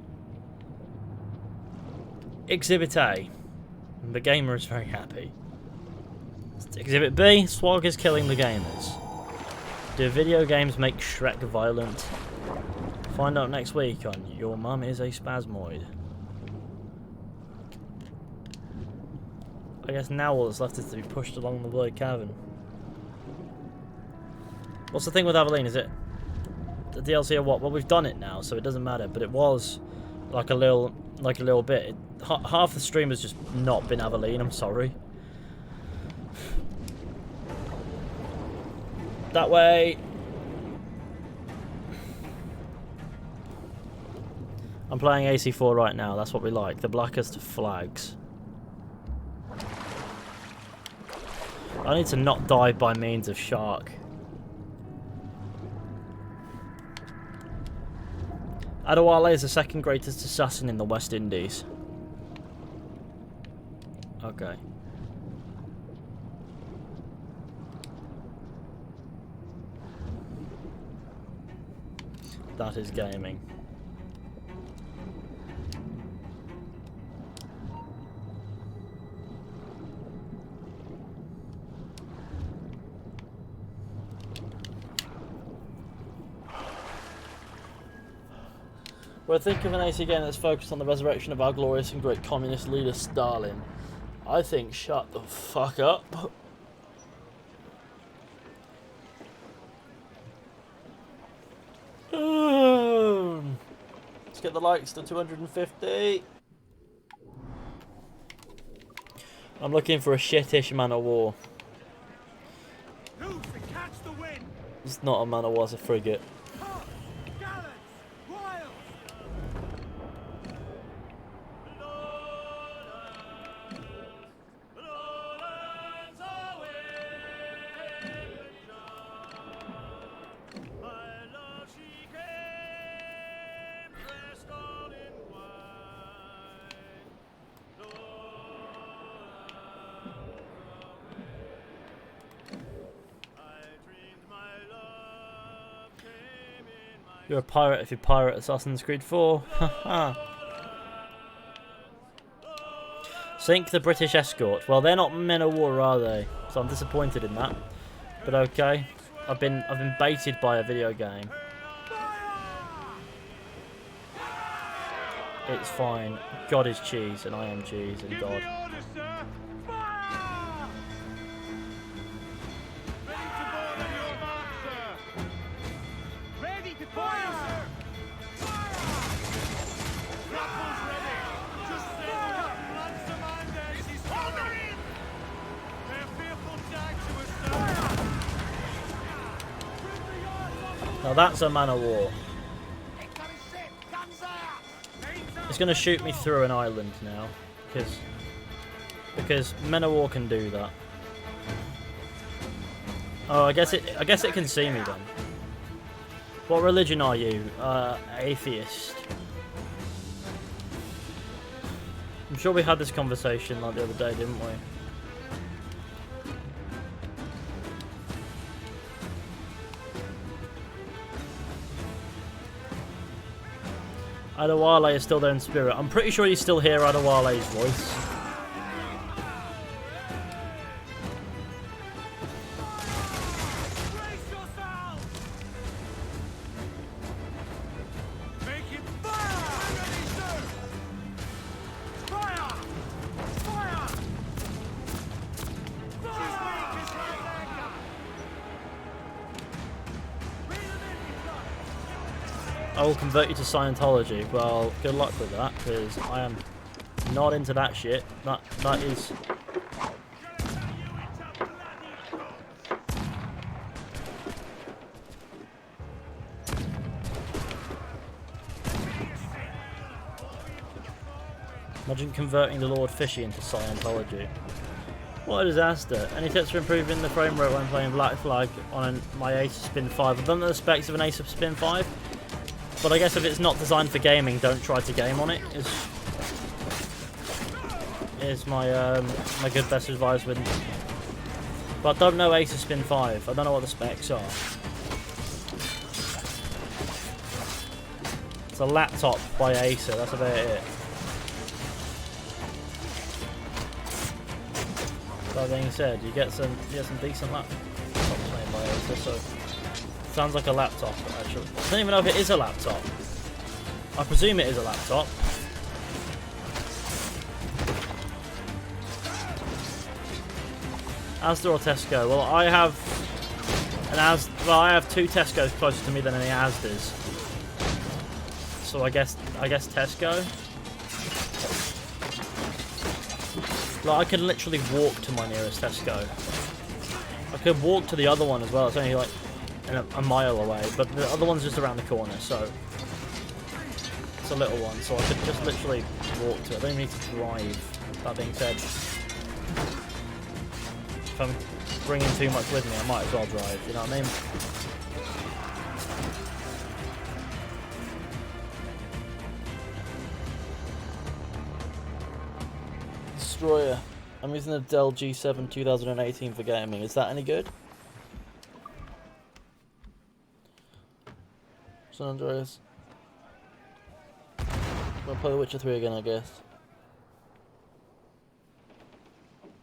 Exhibit A. The gamer is very happy. Exhibit B. Swag is killing the gamers. Do video games make Shrek violent? Find out next week on Your Mum is a Spasmoid. I guess now all that's left is to be pushed along the bloody cavern. What's the thing with Aveline? Is it the DLC or what? Well, we've done it now, so it doesn't matter. But it was like a little bit. Half the stream has just not been Aveline. I'm sorry. That way. I'm playing AC4 right now. That's what we like. The blackest of flags. I need to not die by means of shark. Adewale is the second greatest assassin in the West Indies. Okay. That is gaming. We're thinking of an AC game that's focused on the resurrection of our glorious and great communist leader Stalin. I think shut the fuck up. Let's get the likes to 250. I'm looking for a shittish man of war. It's not a man of war, it's a frigate. You're a pirate if you pirate Assassin's Creed 4. Haha. Sink the British escort. Well, they're not men of war, are they? So I'm disappointed in that. But okay. I've been baited by a video game. It's fine. God is cheese, and I am cheese, and God. Now that's a man of war. It's going to shoot me through an island now, because men of war can do that. Oh, I guess it can see me then. What religion are you? Atheist. I'm sure we had this conversation like the other day, didn't we? Adewale is still there in spirit. I'm pretty sure you still hear Adewale's voice. I will convert you to Scientology. Well, good luck with that, because I am not into that shit. That is... Imagine converting the Lord Fishy into Scientology. What a disaster. Any tips for improving the frame rate when playing Black Flag on my Ace of Spin 5? I don't know the specs of an Ace of Spin 5. But I guess if it's not designed for gaming, don't try to game on it. Is my my good best advice with. But I don't know Ace of Spin 5. I don't know what the specs are. It's a laptop by Acer. That's about it. That being said, you get some decent laptops made by Acer. So. Sounds like a laptop, actually. I don't even know if it is a laptop. I presume it is a laptop. Asda or Tesco? Well, I have I have two Tesco's closer to me than any Asdas. So I guess Tesco. Like I can literally walk to my nearest Tesco. I could walk to the other one as well. It's only like a mile away, but the other one's just around the corner, so it's a little one, so I could just literally walk to it. I don't even need to drive. That being said, if I'm bringing too much with me, I might as well drive, you know what I mean? Destroyer. I'm using a Dell G7 2018 for gaming. Is that any good? San Andreas. I'll play The Witcher 3 again, I guess.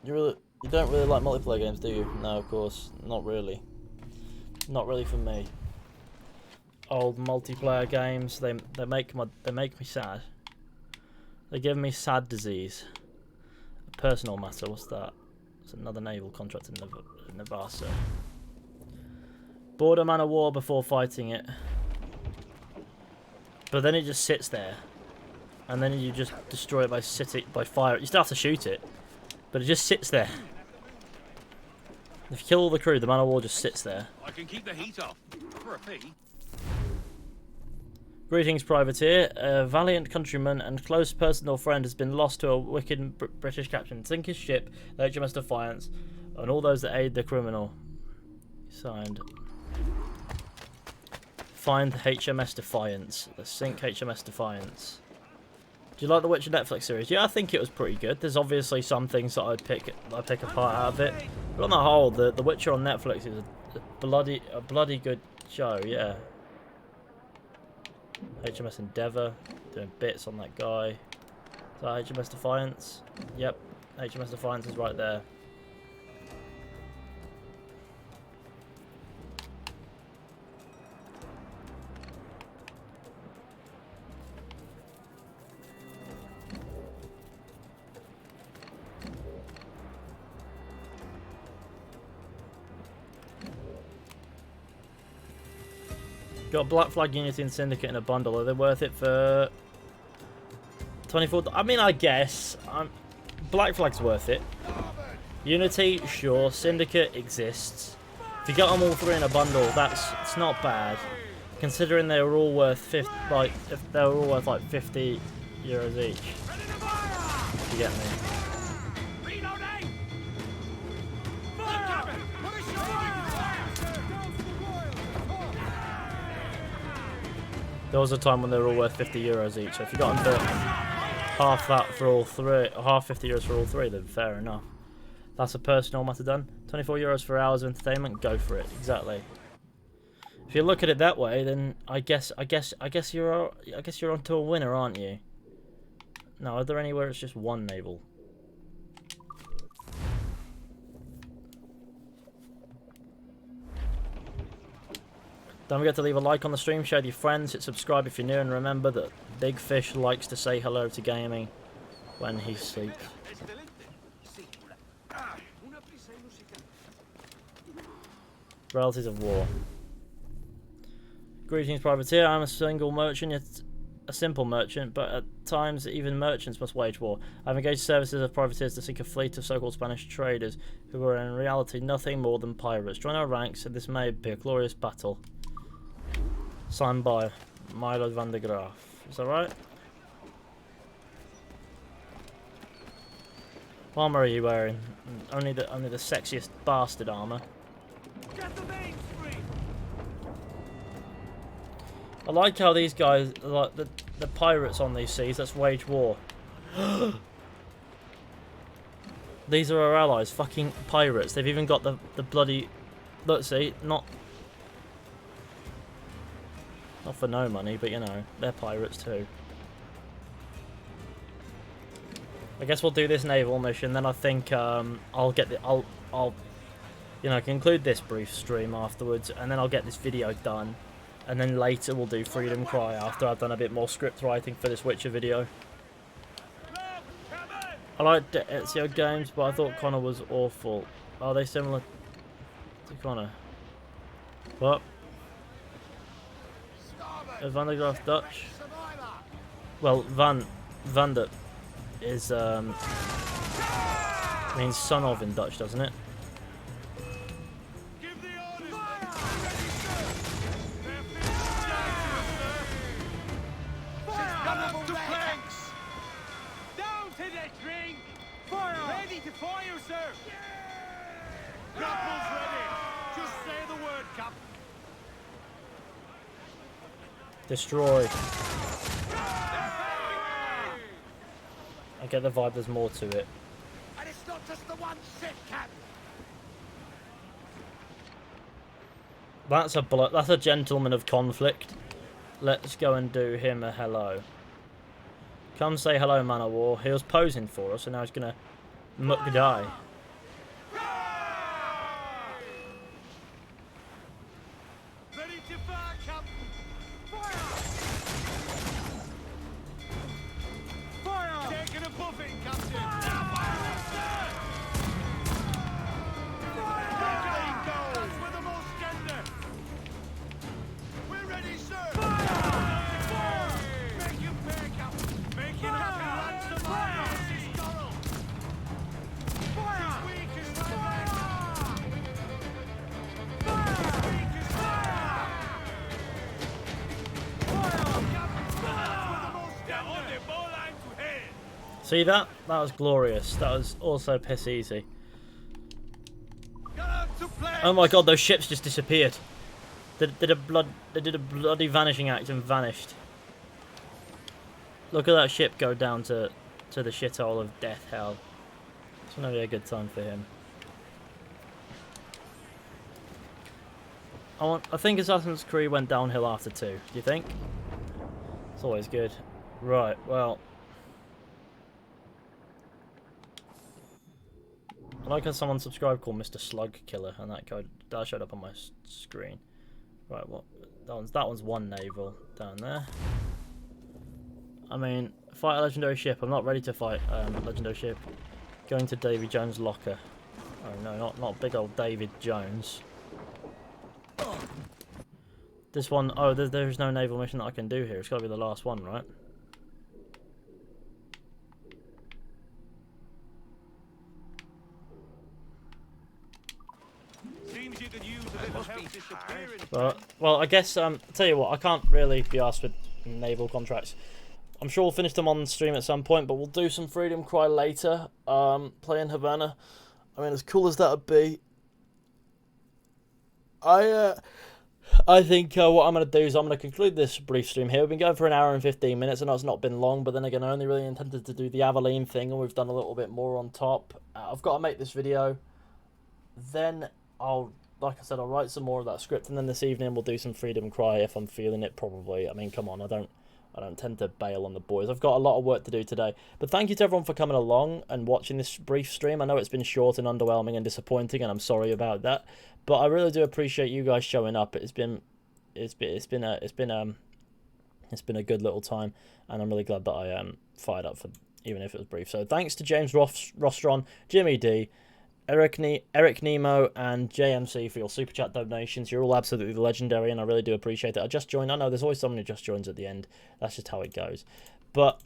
You don't really like multiplayer games, do you? No, of course, not really. Not really for me. Old multiplayer games, they make me sad. They give me sad disease. A personal matter. What's that? It's another naval contract in Navasa. Board a man of war before fighting it. But then it just sits there, and then you just destroy it by fire. You still have to shoot it, but it just sits there. If you kill all the crew, the man of war just sits there. I can keep the heat off for a fee. Greetings, privateer. A valiant countryman and close personal friend has been lost to a wicked British captain. Sink his ship, the HMS Defiance, and all those that aid the criminal. Signed. Find the HMS Defiance. The sink HMS Defiance. Do you like the Witcher Netflix series? Yeah, I think it was pretty good. There's obviously some things that I'd pick apart out of it, but on the whole, the Witcher on Netflix is a bloody good show. Yeah. HMS Endeavour, doing bits on that guy. Is that HMS Defiance? Yep, HMS Defiance is right there. Got Black Flag, Unity and Syndicate in a bundle. Are they worth it for 24? I mean, I guess. Black Flag's worth it. Unity, sure. Syndicate exists. If you got them all three in a bundle, it's not bad. Considering they were all worth if they were all worth like 50 euros each. If you get me. There was a time when they were all worth 50 euros each, so if you got them for half that for all three, or half 50 euros for all three, then fair enough. That's a personal matter done. 24 euros for hours of entertainment, go for it. Exactly. If you look at it that way, then I guess you're onto a winner, aren't you? No, are there anywhere it's just one naval? Don't forget to leave a like on the stream, share with your friends, hit subscribe if you're new, and remember that Big Fish likes to say hello to gaming when he sleeps. Relatives of war. Greetings, privateer. I'm a single merchant, yet a simple merchant, but at times even merchants must wage war. I've engaged services of privateers to seek a fleet of so-called Spanish traders who are in reality nothing more than pirates. Join our ranks, and this may be a glorious battle. Signed by Milo van der Graaf. Is that right? What armor are you wearing? Only the sexiest bastard armor. I like how these guys, like the pirates on these seas, let's wage war. These are our allies, fucking pirates. They've even got the bloody, let's see, not for no money, but you know, they're pirates too. I guess we'll do this naval mission, then I think I'll you know, conclude this brief stream afterwards, and then I'll get this video done, and then later we'll do Freedom Cry after I've done a bit more script writing for this Witcher video. I liked the Ezio games, but I thought Connor was awful. Are they similar to Connor? What? Is Van der Graaf Dutch? Well, Vander is means son of in Dutch, doesn't it? Down to the drink! Fire! Ready to fire, sir! Grapples ready! Just say the word, Captain! Destroy. I get the vibe there's more to it. And it's not just the one ship, Captain! That's a gentleman of conflict. Let's go and do him a hello. Come say hello, man of war. He was posing for us, and now he's gonna muck die. Ready to fire, Captain! Fire! Fire! Taking a buffing, Captain! Fire, sir! Fire! That's with the most gender! We're ready, sir! Fire! Fire! Make him pay, Captain! Make him happy ransom! Fire! Fire! Weak as fire! Fire! Weak as fire! See that? That was glorious. That was also piss easy. Oh my god, those ships just disappeared. They did a bloody vanishing act and vanished. Look at that ship go down to the shithole of death hell. It's gonna be a good time for him. I think Assassin's Creed went downhill after 2. Do you think? It's always good. Right, well. I like how someone subscribed called Mr. Slug Killer, and that showed up on my screen. Right, what? That one's one naval down there. I mean, fight a legendary ship. I'm not ready to fight a legendary ship. Going to Davy Jones' locker. Oh no, not big old David Jones. This one, oh, there's no naval mission that I can do here. It's got to be the last one, right? Seems you could use a little help disappearing. Well, I guess, tell you what, I can't really be asked with naval contracts. I'm sure we'll finish them on stream at some point, but we'll do some Freedom Cry later, playing Havana. I mean, as cool as that would be, I think what I'm going to do is I'm going to conclude this brief stream here. We've been going for an hour and 15 minutes. I know it's not been long, but then again, I only really intended to do the Aveline thing, and we've done a little bit more on top. I've got to make this video. Then like I said, I'll write some more of that script, and then this evening we'll do some Freedom Cry if I'm feeling it, probably. I mean, come on, I don't tend to bail on the boys. I've got a lot of work to do today. But thank you to everyone for coming along and watching this brief stream. I know it's been short and underwhelming and disappointing, and I'm sorry about that. But I really do appreciate you guys showing up. It's been a good little time, and I'm really glad that I fired up for, even if it was brief. So thanks to James Rostron, Jimmy D, Eric Nemo, and JMC for your super chat donations. You're all absolutely legendary, and I really do appreciate it. I just joined. I know there's always someone who just joins at the end. That's just how it goes. But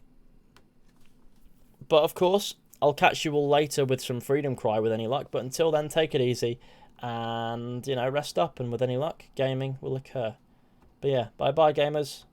of course, I'll catch you all later with some Freedom Cry with any luck. But until then, take it easy, and rest up. And with any luck, gaming will occur. But yeah, bye bye, gamers.